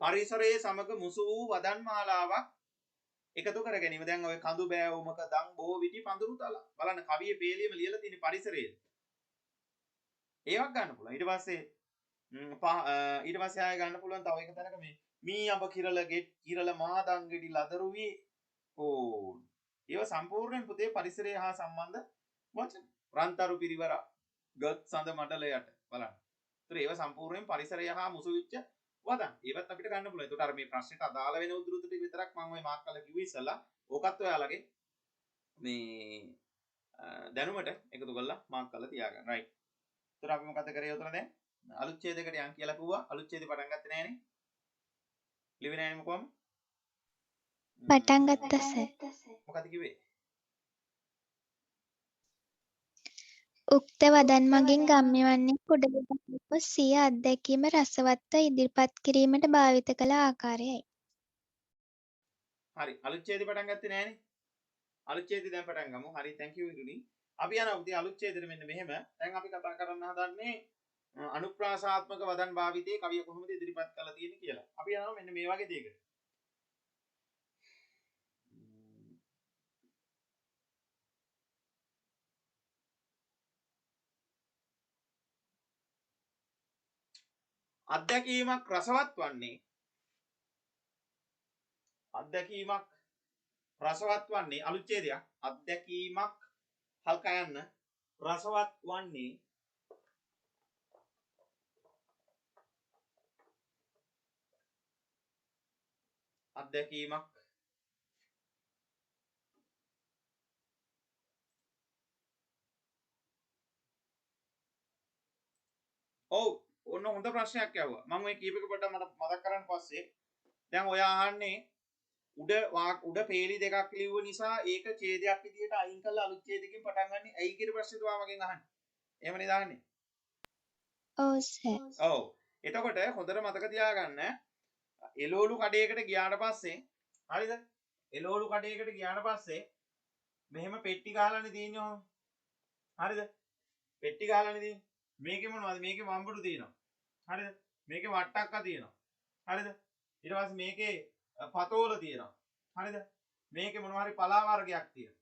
පරිසරයේ සමග මුසු වූ වදන් මාලාවක් එකතු කර ගැනීම. දැන් ඔය කඳු බෑවුමක දන් බෝ විටි පඳුරු තල. බලන්න කවියේ පේලියම ලියලා තියෙන පරිසරයේ. ඒවක් ගන්න පුළුවන්. ඊට පස්සේ ආය ගන්න පුළුවන් තව එක තැනක මේ මී අඹ කිරල ගෙත් කිරල මාදන් ගෙඩි ලදරු වී ඒව සම්පූර්ණයෙන් පුතේ පරිසරය හා සම්බන්ධ වචන. රන්තරු පිරිවර ගත් සඳ මඩලයට බලන්න. ඒතර ඒව සම්පූර්ණයෙන් පරිසරය හා මුසු වෙච්ච වදන්. ඒවත් අපිට ගන්න පුළුවන්. ඒකට අර මේ ප්‍රශ්නෙට අදාළ වෙන උද්දෘත ටික විතරක් මම ওই මාක් කරලා කිව්වේ ඉස්සලා. ඕකත් ඔයාලගේ මේ දැනුමට එකතු කරලා මාක් කරලා තියාගන්න. රයිට්. ඒතර අපි මොකද කරේ උතන දැන්? අලුත් ඡේදයකට යන් කියලා කිව්වා. අලුත් ඡේදේ පටන් ගත්තේ නෑනේ. ලිව්වේ නෑනේ මොකම? පටන් ගත්තා සර්. මොකද කිව්වේ? උක්ත වදන් මගින් ගම්‍ය වන්නේ කුඩලගමක සිය අත්දැකීම රසවත්ව ඉදිරිපත් කිරීමට භාවිත කළ ආකාරයයි. හරි අලුත් ඡේදෙ පටන් ගත්තේ නෑනේ. අලුත් ඡේදෙ දැන් පටන් ගමු. හරි thank you ඉඳුනි. අපි යනවා පුතේ අලුත් ඡේදෙට මෙන්න මෙහෙම. දැන් අපි කතා කරන්න හදන්නේ අනුප්‍රාසාත්මක වදන් භාවිතයේ කවිය කොහොමද ඉදිරිපත් කරලා තියෙන්නේ කියලා. අපි යනවා මෙන්න මේ වගේ දෙයකට. අත්දැකීමක් රසවත් වන්නේ අලුත් ඡේදයක්. අත්දැකීමක් හල්කා යන්න රසවත් වන්නේ අත්දැකීමක් ඔව් ඔන්න හොඳ ප්‍රශ්නයක් ඇහුවා. මම ওই කීපක පොඩ්ඩක් මතක් කරන් පස්සේ දැන් ඔයා අහන්නේ උඩ පේලි දෙකක් ලිව්ව නිසා ඒක ඡේදයක් විදියට අයින් කරලා අලුත් ඡේදකින් පටන් ගන්න ඇයි කියන ප්‍රශ්නේ ඔයා මගෙන් අහන්නේ. එහෙම නේද අහන්නේ? ඔව් සර්. ඔව්. එතකොට හොඳට මතක තියාගන්න එළවලු කඩේකට ගියාට පස්සේ හරිද? එළවලු කඩේකට ගියාට පස්සේ මෙහෙම පෙට්ටි ගහලානේ තියෙන්නේ ඔහොම. හරිද? පෙට්ටි ගහලානේ තියෙන්නේ. මේකේ මොනවද? මේකේ වම්බුරු තියෙනවා. හරිද? මේකේ වට්ටක්ක තියෙනවා. හරිද? ඊට පස්සේ මේකේ පතෝල තියෙනවා. හරිද? මේකේ මොනවා හරි පලා වර්ගයක් තියෙනවා.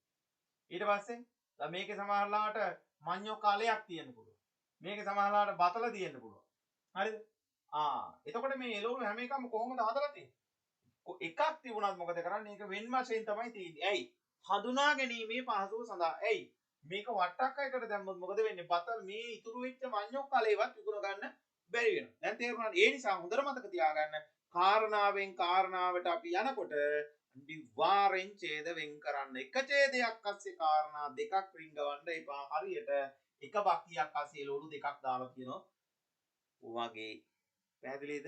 ඊට පස්සේ මේකේ සමහරලාට මඤ්ඤෝ කලයක් තියෙන්න පුළුවන්. මේකේ සමහරලාට බතල තියෙන්න පුළුවන්. හරිද? එතකොට මේ එළවලු හැම එකම කොහොමද හදලා තියෙන්නේ? එකක් තිබුණත් මොකද කරන්නේ? ඒක වෙන වශයෙන් තමයි තියෙන්නේ. ඇයි? හඳුනා ගැනීමේ පහසුව සඳහා. ඇයි? මේක වට්ටක්කයකට දැම්මොත් මොකද වෙන්නේ? බතල් මේ ඉතුරු වෙච්ච මඤ්ඤෝ කලේවත් විකුණ ගන්න බැරි වෙනවා. දැන් තේරුණාද? ඒ නිසා හොඳට මතක තියාගන්න කාරණාවෙන් කාරණාවට අපි යනකොට අනිවාර්යෙන් ඡේද වෙන් කරන්න. එක ඡේදයක් අස්සේ කාරණා දෙකක් රිංගවන්න එපා. හරියට එක බක්කියක් අස්සේ ලෝලු දෙකක් දාලා කියනවා. වගේ. පැහැදිලිද?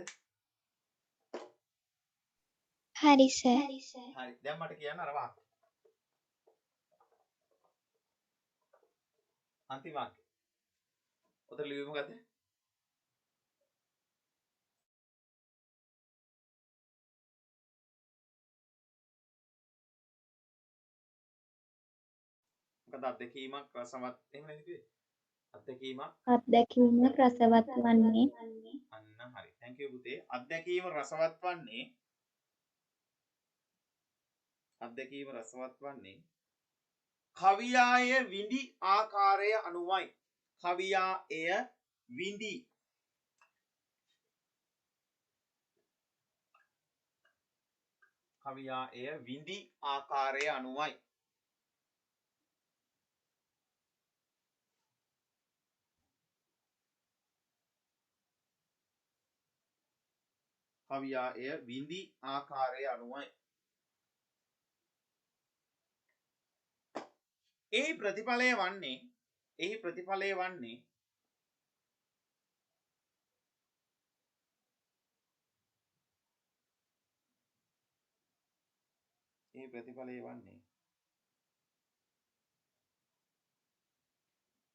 හරි සර්. හරි. දැන් මට කියන්න අර වාක්‍ය. අන්තිම වාක්‍ය. උතර ලියුවේ මොකද්ද? මොකද අත්දැකීමක් රසවත් එහෙම නේද කිව්වේ? අත්දැකීමක් අත්දැකීම රසවත් වන්නේ අන්න හරි. thank you පුතේ. අත්දැකීම රසවත් වන්නේ කවියා එය විඳි ආකාරය අනුවයි. කවියා එය විඳි ආකාරය අනුවයි. කවියා එය විඳි ආකාරය අනුවයි. එහි ප්‍රතිඵලය වන්නේ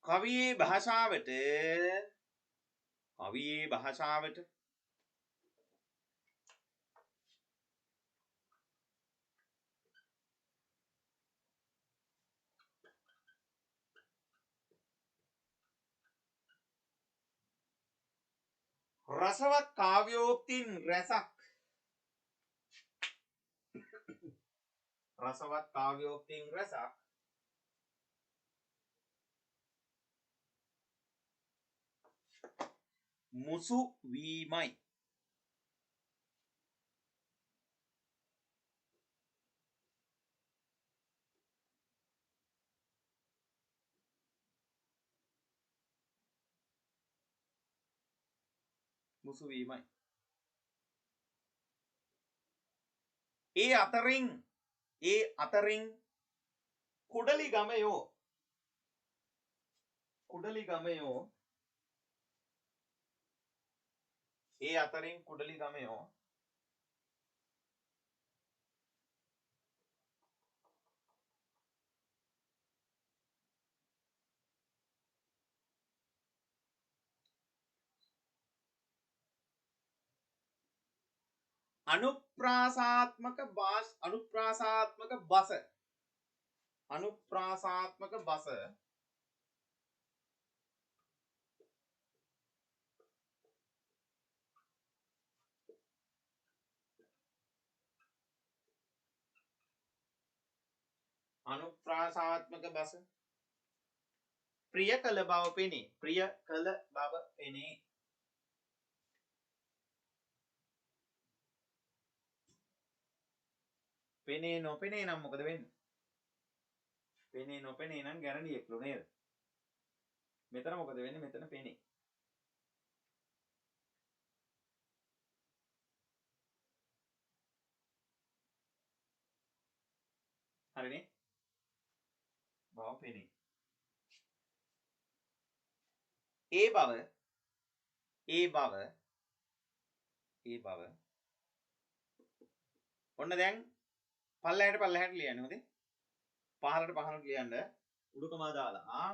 කවියේ භාෂාවට රසවත් කාව්‍යෝක්තින් රසක් මුසු වීමයි. ඒ අතරින් කුඩලි ගමයෝ අනුප්‍රාසාත්මක බස අනුප්‍රාසාත්මක බස අනුප්‍රාසාත්මක බස ප්‍රිය කළ බව පෙනේ. ප්‍රිය කළ බව පෙනේ. පෙනේ නොපෙනේ නම් මොකද වෙන්නේ? පෙනේ නොපෙනේ නම් ගැරන්ඩියෙක්ලු නේද? මෙතන මොකද වෙන්නේ? මෙතන පෙනේ. හරිනේ? බව පෙනේ. ඒ බව ඔන්න දැන් පල්ලහැට ලියන්න. හොඳේ. පහළට ලියන්න. උඩුකමා දාලා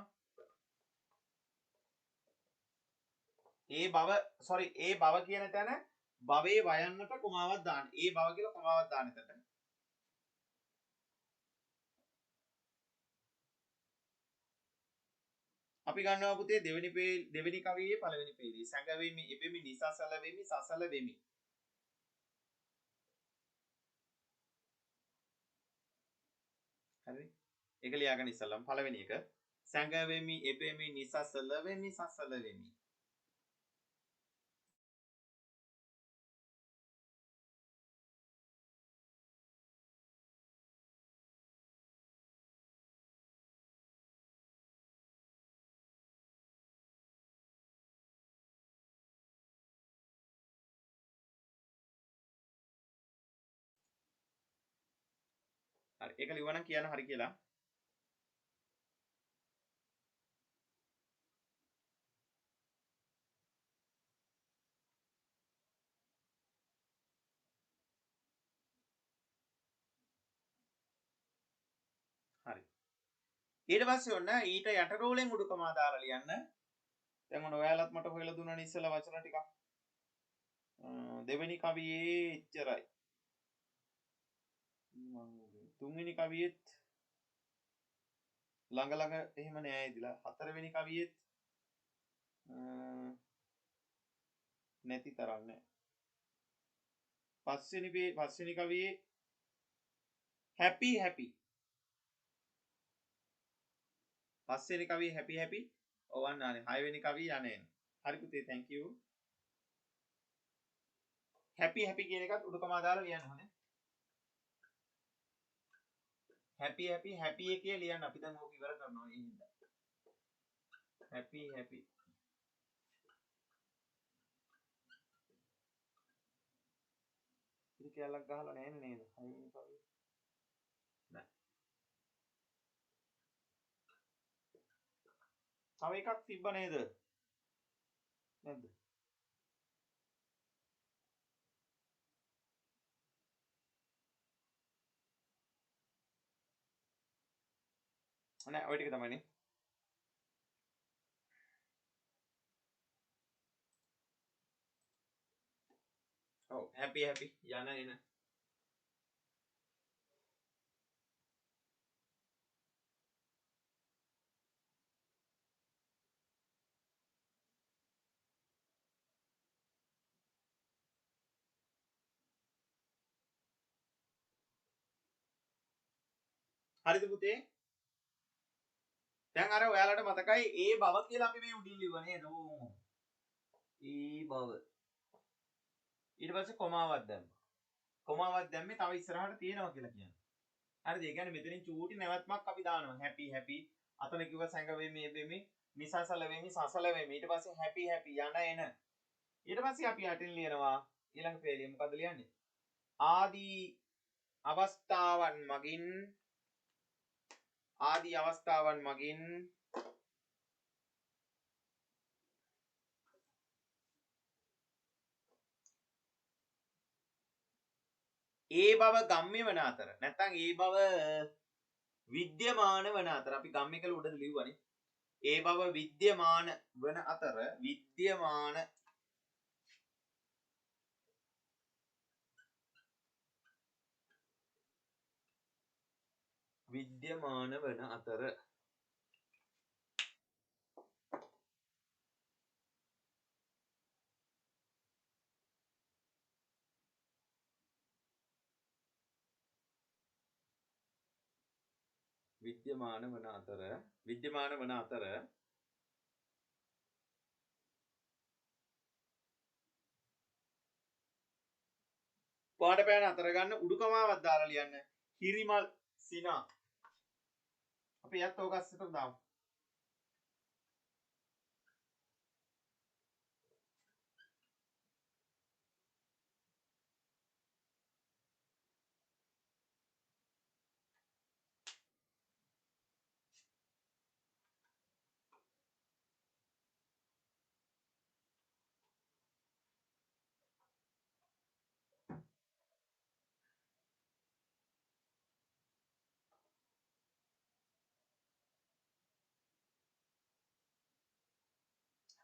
ඒ බව කියන තැන භවයේ වයන්නට කොමාවක් දාන්න. ඒ බව කියලා කොමාවක් දාන්න එතන. අපි ගන්නවා පුතේ දෙවෙනි කවියේ පළවෙනි පේජේ. සැඟවෙමි එබෙමි නිසසල වෙමි සසල වෙමි. හරි? ඒක ලියාගන්න ඉස්සල්ලාම පළවෙනි එක. සැඟවෙමි එබෙමි නිසසල වෙමි සසල වෙමි. හරි. ඒක ලියවනම් කියන්න හරි කියලා. හරි. ඊට පස්සේ ඔන්න ඊට යට රෝලෙන් උඩුකමා දාලා ලියන්න. දැන් ඔන්න ඔයාලත් මට හොයලා දුන්නානේ ඉස්සෙල්ලා වචන ටිකක්. දෙවෙනි කවියේ එච්චරයි. තුන්වෙනි කවියෙත් ළඟ එහෙම නෑ ඉදලා. හතරවෙනි කවියෙත් නැති තරම් නෑ. පස්වෙනි කවියේ happy පස්වෙනි කවියේ happy ඔවන්නානේ. හයවෙනි කවිය යන්නේ. හරි පුතේ thank you. happy කියන එකත් උඩුකමා දාලා ලියන්න ඕනේ. happy එකේ ලියන්න. අපි දැන් ඕක ඉවර කරනවා ඒ හින්දා. happy ඉතින් කැලක් ගහලා නැහැ නේද? හයවෙනි කවිය. නෑ. තව එකක් තිබ්බ නේද? නැද්ද? නෑ ඔය ටික තමයිනේ. ඔව් happy යන එන. හරිද පුතේ? දැන් අර ඔයාලට මතකයි ඒ බව කියලා අපි මේ උඩින් ලිව්වා නේද? ඒ බව. ඊට පස්සේ කොමාවක් දැම්මා. කොමාවක් දැම්මේ තව ඉස්සරහට තියෙනවා කියලා කියන්නේ. හරිද? ඒ කියන්නේ මෙතනින් චූටි නැවත්මක් අපි දානවා. happy අතන කිව්ව සැඟවෙමි එබෙමි නිසසල වෙමි සසල වෙමි. ඊට පස්සේ happy යන එන. ඊට පස්සේ අපි යටින් ලියනවා ඊළඟ පේළිය මොකද්ද ලියන්නේ? ආදී අවස්ථාවන් මගින් ඒ බව ගම්ම්‍ය වන අතර නැත්නම් ඒ බව විද්‍යමාන වන අතර අපි ගම්ම්‍ය කියලා උඩද ලිව්වනේ. ඒ බව විද්‍යමාන වන අතර විද්‍යමාන වන අතර විද්‍යමාන වන අතර පාඩ පෑන අතර ගන්න උඩුකමාවක් දාලා ලියන්න හිරිමල් සිනා අපි යත් ඕක අස්සට දාමු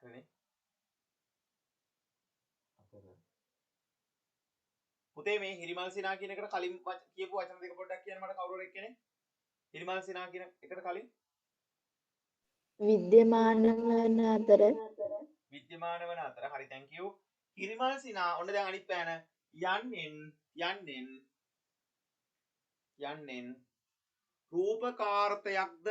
හරිනේ අතර පුතේ මේ හිරිමල් සිනා කියන එකට කලින් කියපු වචන දෙක පොඩ්ඩක් කියන්න මට කවුරු හරි එක්කනේ හිරිමල් සිනා කියන එකට කලින් විද්‍යමාන වන අතර විද්‍යමාන වන අතර හරි thank you හිරිමල් සිනා ඔන්න දැන් අනිත් පෑන යන්නෙන් රූපකාර්තයක්ද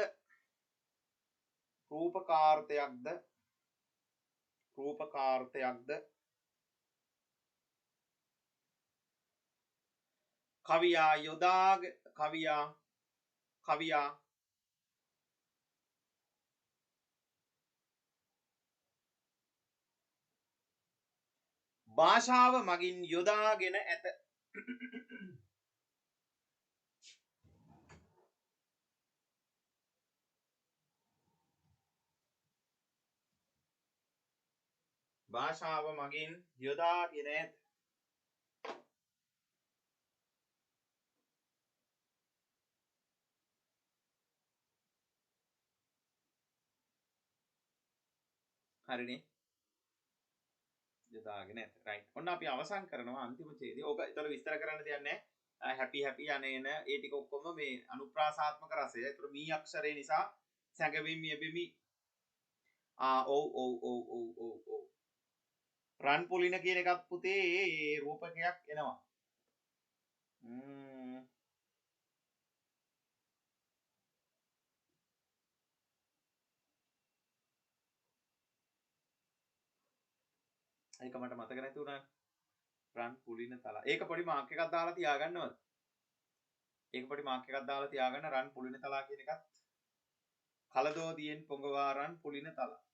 කවියා භාෂාව මගින් යොදාගෙන ඇත භාෂාව මගින් යොදාගෙන ඇත හරිනේ යොදාගෙන ඇත රයිට් ඔන්න අපි අවසන් කරනවා අන්තිම ඡේදය ඕක ඒතර විස්තර කරන්න දෙයක් නැහැ හැපි යන්නේන ඒ ටික ඔක්කොම මේ අනුප්‍රාසාත්මක රසය ඒතර මී අක්ෂරය නිසා සැඟවීම යැබෙමි ඔව් රන් පුලින කියන එකත් පුතේ ඒ රූපකයක් එනවා ඒක මට මතක නැති වුණා රන් පුලින තලා ඒක පොඩි මාක් එකක් දාලා තියාගන්නවද රන් පුලින තලා කියන එකත් කලදෝදියෙන් පොඟවා රන් පුලින තලා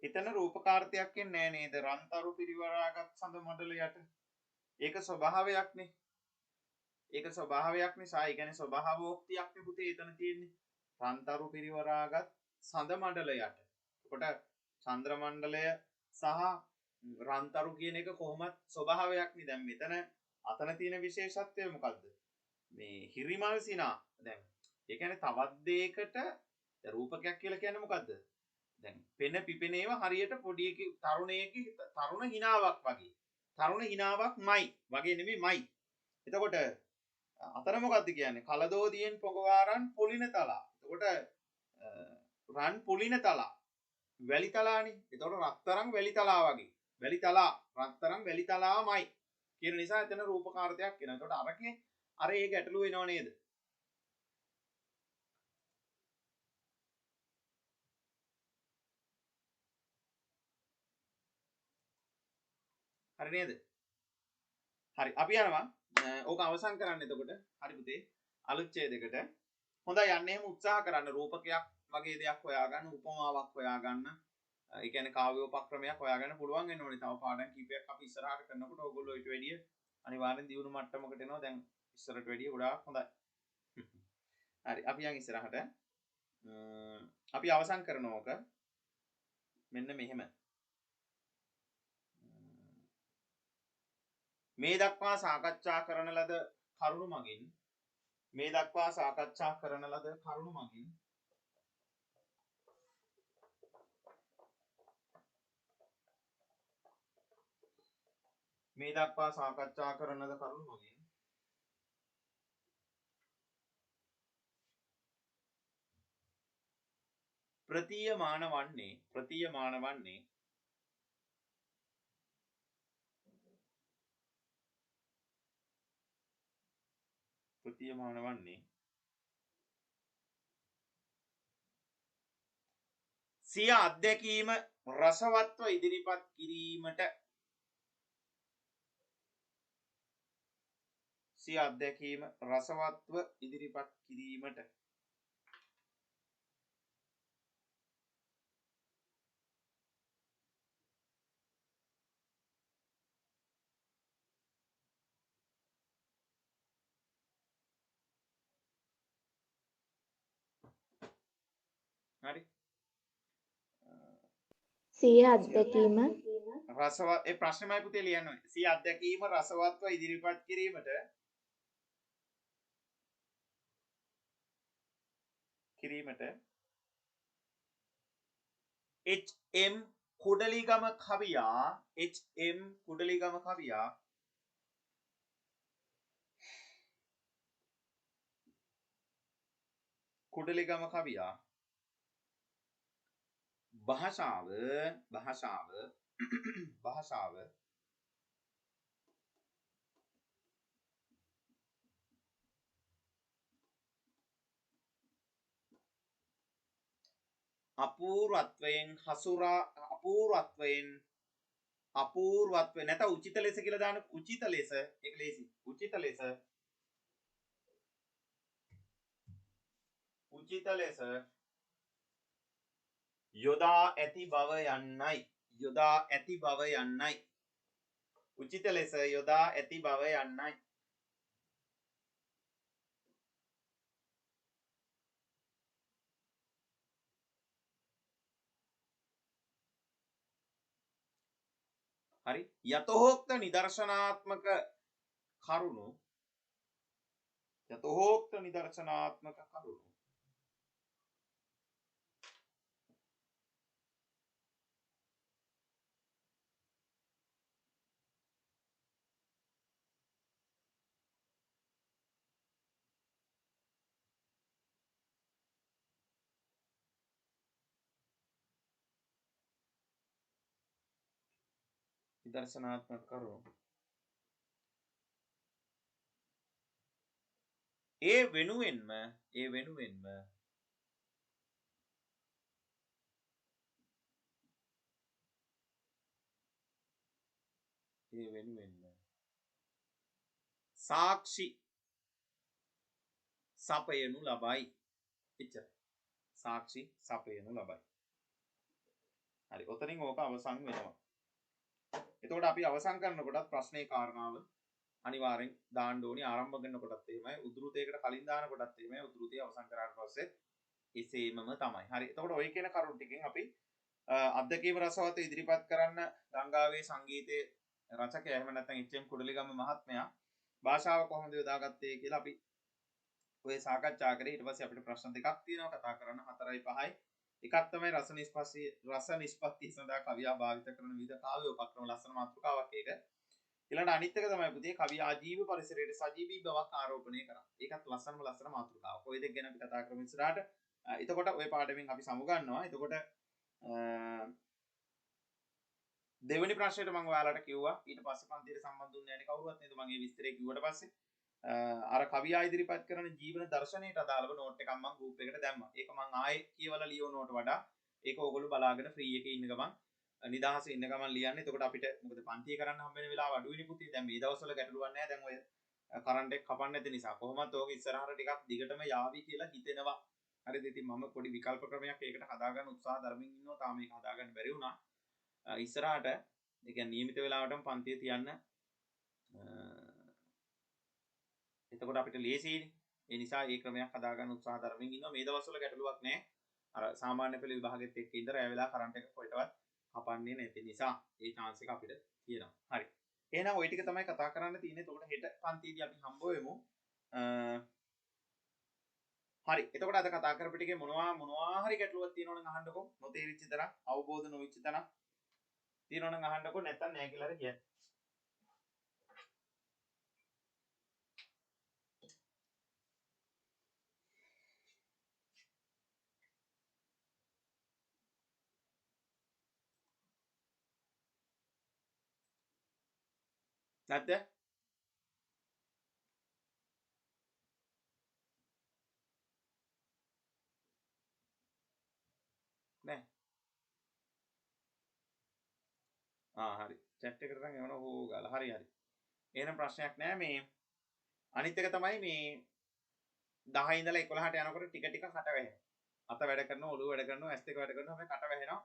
එතන රූපකාර්තයක් එන්නේ නෑ නේද රන්තරු පිරිවරාගත් සඳ මඩල යට ඒක ස්වභාවයක්නේ නිසා ඒ කියන්නේ ස්වභාවෝක්තියක්නේ පුතේ එතන තියෙන්නේ රන්තරු පිරිවරාගත් සඳ මඩල යට එතකොට චන්ද්‍ර මණ්ඩලය සහ රන්තරු කියන එක කොහොමත් ස්වභාවයක්නේ දැන් මෙතන අතන තියෙන විශේෂත්වය මොකද්ද මේ හිරිමල් සිනා දැන් ඒ කියන්නේ තවත් දෙයකට රූපකයක් කියලා කියන්නේ මොකද්ද දැන් පෙන පිපෙනේව හරියට පොඩි තරුණ හිනාවක් වගේ තරුණ හිනාවක්මයි වගේ නෙමෙයි මයි එතකොට අතර මොකද්ද කියන්නේ කලදෝදියෙන් පොඟවාරන් පුලින තලා එතකොට රන් පුලින තලා වැලි තලානේ එතකොට රත්තරන් වැලි තලා වගේ වැලි තලා රත්තරන් වැලි තලාමයි කියන නිසා එතන රූපකාර්තයක් එනවා එතකොට අරකේ අර ඒ ගැටලුව එනව නේද හරි නේද හරි අපි යනවා ඕක අවසන් කරන්න එතකොට හරි පුතේ අලුත් ඡේදයකට හොඳයි යන්න එහෙම උත්සාහ කරන්න රූපකයක් වගේ දෙයක් හොයාගන්න උපමාවක් හොයාගන්න ඒ කියන්නේ කාව්‍යෝපක්‍රමයක් හොයාගන්න පුළුවන් වෙන්න ඕනේ තව පාඩම් කීපයක් අපි ඉස්සරහට කරනකොට ඕගොල්ලෝ ඊට වැඩිය අනිවාර්යෙන් දියුණු මට්ටමකට එනවා දැන් ඉස්සරට වැඩිය ගොඩාක් හොඳයි හරි අපි යන් ඉස්සරහට අපි අවසන් කරනවා ඕක මෙන්න මෙහෙම මේ දක්වා සාකච්ඡා කරන ලද කරුණු මගින් මේ දක්වා සාකච්ඡා කරන කරුණු මගින් ප්‍රතියමාන වන්නේ සිය අත්දැකීම රසවත්ව ඉදිරිපත් කිරීමට හරි සිය අත්දැකීම රසවත් ඒ ප්‍රශ්නමයි පුතේ ලියන්න ඕනේ. සිය අත්දැකීම රසවත්ව ඉදිරිපත් කිරීමට HM කුඩලිගම කවියා භාෂාව අපූර්වත්වයෙන් නැත උචිත ලෙස කියලා දාන්න. උචිත ලෙස ඒක ලේසි. උචිත ලෙස යොදා ඇති බව යන්නයි. උචිත ලෙස යොදා ඇති බව යන්නයි. හරි යතෝක්ත නිදර්ශනාත්මක කරුණු ඒ වෙනුවෙන්ම සාක්ෂි සපයනු ලබයි. හරි ඔතනින් ඕක අවසන් වෙනවා. එතකොට අපි අවසන් කරනකොටත් ප්‍රශ්නේ කාරණාව අනිවාර්යෙන් දාන්න ඕනි. ආරම්භ කරනකොටත් එහෙමයි, උද්ෘතයකට කලින් දානකොටත් එහෙමයි, උද්ෘතය අවසන් කරාට පස්සේ එසේමම තමයි. හරි එතකොට ඔය කියන කරුණු ටිකෙන් අපි අත්දැකීම රසවත් ඉදිරිපත් කරන්න ගංගාවේ සංගීතයේ රචකයා එහෙම නැත්නම් HM කුඩලිගම මහත්මයා භාෂාව කොහොමද යොදාගත්තේ කියලා අපි ඔය සාකච්ඡා කරේ. ඊට පස්සේ අපිට ප්‍රශ්න දෙකක් තියෙනවා කතා කරන්න 4යි 5යි. එකක් තමයි රස නිෂ්පත්තිය සඳහා කවියා භාවිත කරන විවිධ කාව්‍ය උපක්‍රම ලස්සන මාතෘකාවක් ඒක. ඊළඟට අනිත් එක තමයි පුතේ කවිය ආජීව පරිසරයට සජීවී බවක් ආරෝපණය කරා. ඒකත් ලස්සන මාතෘකාවක්. ඔය දෙක ගැන අපි කතා කරමු ඉස්සරහට. එතකොට ඔය පාඩමෙන් අපි සමුගන්නවා. එතකොට දෙවෙනි ප්‍රශ්නෙට මම ඔයාලට කිව්වා ඊට පස්සේ පන්තියට සම්බන්ධුන්නේ නැහැ කවුරුවත් නේද. මම මේ විස්තරේ කිව්වට පස්සේ අර කවියා ඉදිරිපත් කරන ජීවන දර්ශනයට අදාළව නෝට් එකක් මම ගෲප් එකට දැම්මා. ඒක මම ආයේ කියවලා ලියවනවට වඩා ඒක ඕගොල්ලෝ බලාගෙන ෆ්‍රී එකේ ඉන්න ගමන් නිදහසේ ඉන්න ගමන් ලියන්න. එතකොට අපිට මොකද පන්තිය කරන්න හම්බ වෙන වෙලාව අඩුයිනේ පුතේ. දැන් මේ දවස්වල ගැටලුවක් නැහැ. දැන් ඔය කරන්ට් එක කපන්න නැති නිසා කොහොමත් ඕක ඉස්සරහට ටිකක් දිගටම යාවි කියලා හිතෙනවා. හරිද? ඉතින් මම පොඩි විකල්ප ක්‍රමයක් ඒකට හදාගන්න උත්සාහ දරමින් ඉන්නවා. තාම මේක හදාගන්න බැරි වුණා. ඉස්සරහට ඒ කියන්නේ නියමිත වෙලාවටම පන්තිය තියන්න. එතකොට අපිට ලේසියිනේ. ඒ නිසා ඒ ක්‍රමයක් හදාගන්න උත්සාහ දරමින් ඉන්නවා. මේ දවස්වල ගැටලුවක් නැහැ. අර සාමාන්‍ය පෙළ විභාගෙත් එක්ක ඉඳලා රැ වෙලා කරන්ට් එක කොහෙටවත් කපන්නේ නැති නිසා ඒ chance එක අපිට තියෙනවා. හරි. එහෙනම් ওই ටික තමයි කතා කරන්න තියෙන්නේ. එතකොට හෙට පන්තියේදී අපි හම්බ වෙමු. හරි. එතකොට අද කතා කරපු ටිකේ මොනවා හරි ගැටලුවක් තියෙනවා නම් අහන්නකෝ. නොතේරිච්ච තරම්, අවබෝධ නොවිච්ච තරම් තියෙනවා නම් අහන්නකෝ. නැත්තම් නැහැ කියලා හරි කියන්න. නැද්ද? නෑ. හරි. chat එකට නම් එවන හෝ ගාලා. හරි හරි. එහෙනම් ප්‍රශ්නයක් නෑ මේ අනිත් එක තමයි මේ 10 ඉඳලා 11ට යනකොට ටික ටික කට වැහෙනවා. අත වැඩ කරනවා, ඔළුව වැඩ කරනවා, ඇස් දෙක වැඩ කරනවා, හැබැයි කට වැහෙනවා.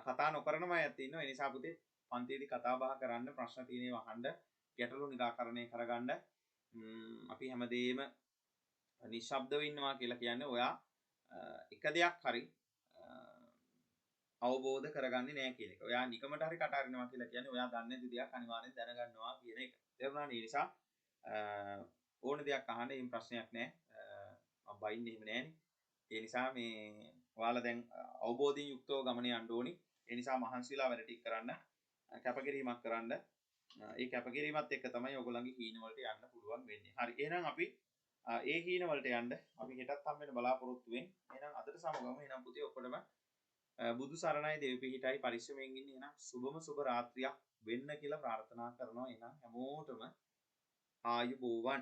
කතා නොකරනම අයත් ඉන්නවා. ඒ නිසා පුතේ පන්තියේදී කතා බහ කරන්න, ප්‍රශ්න තියෙනවා අහන්න, ගැටලු නිරාකරණය කරගන්න. අපි හැමදේම නිශ්ශබ්දව ඉන්නවා කියලා කියන්නේ ඔයා එක දෙයක් හරි අවබෝධ කරගන්නේ නැහැ කියන එක. ඔයා නිකමට හරි කට අරිනවා කියලා කියන්නේ ඔයා දන්නේ නැති දෙයක් අනිවාර්යෙන් දැනගන්නවා කියන එක. තේරුණා නේද? ඒ නිසා ඕන දෙයක් අහන්න එහෙම ප්‍රශ්නයක් නැහැ. මම බයින්නේ එහෙම නැහැනේ. ඒ නිසා මේ ඔයාලා දැන් අවබෝධයෙන් යුක්තව ගමනේ යන්න ඕනි. ඒ නිසා මහන්සිලා වැඩ ටික කරන්න, කැපකිරීමක් කරන්න. ඒ කැපකිරීමත් එක්ක තමයි ඔයගොල්ලන්ගේ හීන වලට යන්න පුළුවන් වෙන්නේ. හරි. එහෙනම් අපි ඒ හීන වලට යන්න අපි හෙටත් හම් වෙන බලාපොරොත්තු වෙන්නේ. එහෙනම් අදට සමගමු. එහෙනම් පුතේ ඔක්කොටම බුදු සරණයි දෙවි පිහිටයි පරිස්සමෙන් ඉන්න. එහෙනම් සුබම සුබ රාත්‍රියක් වෙන්න කියලා ප්‍රාර්ථනා කරනවා. එහෙනම් හැමෝටම ආයුබෝවන්.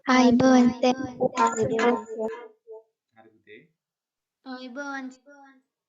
ආයිබෝවන්. ආයුබෝවන්. හරි පුතේ. ආයිබෝවන්.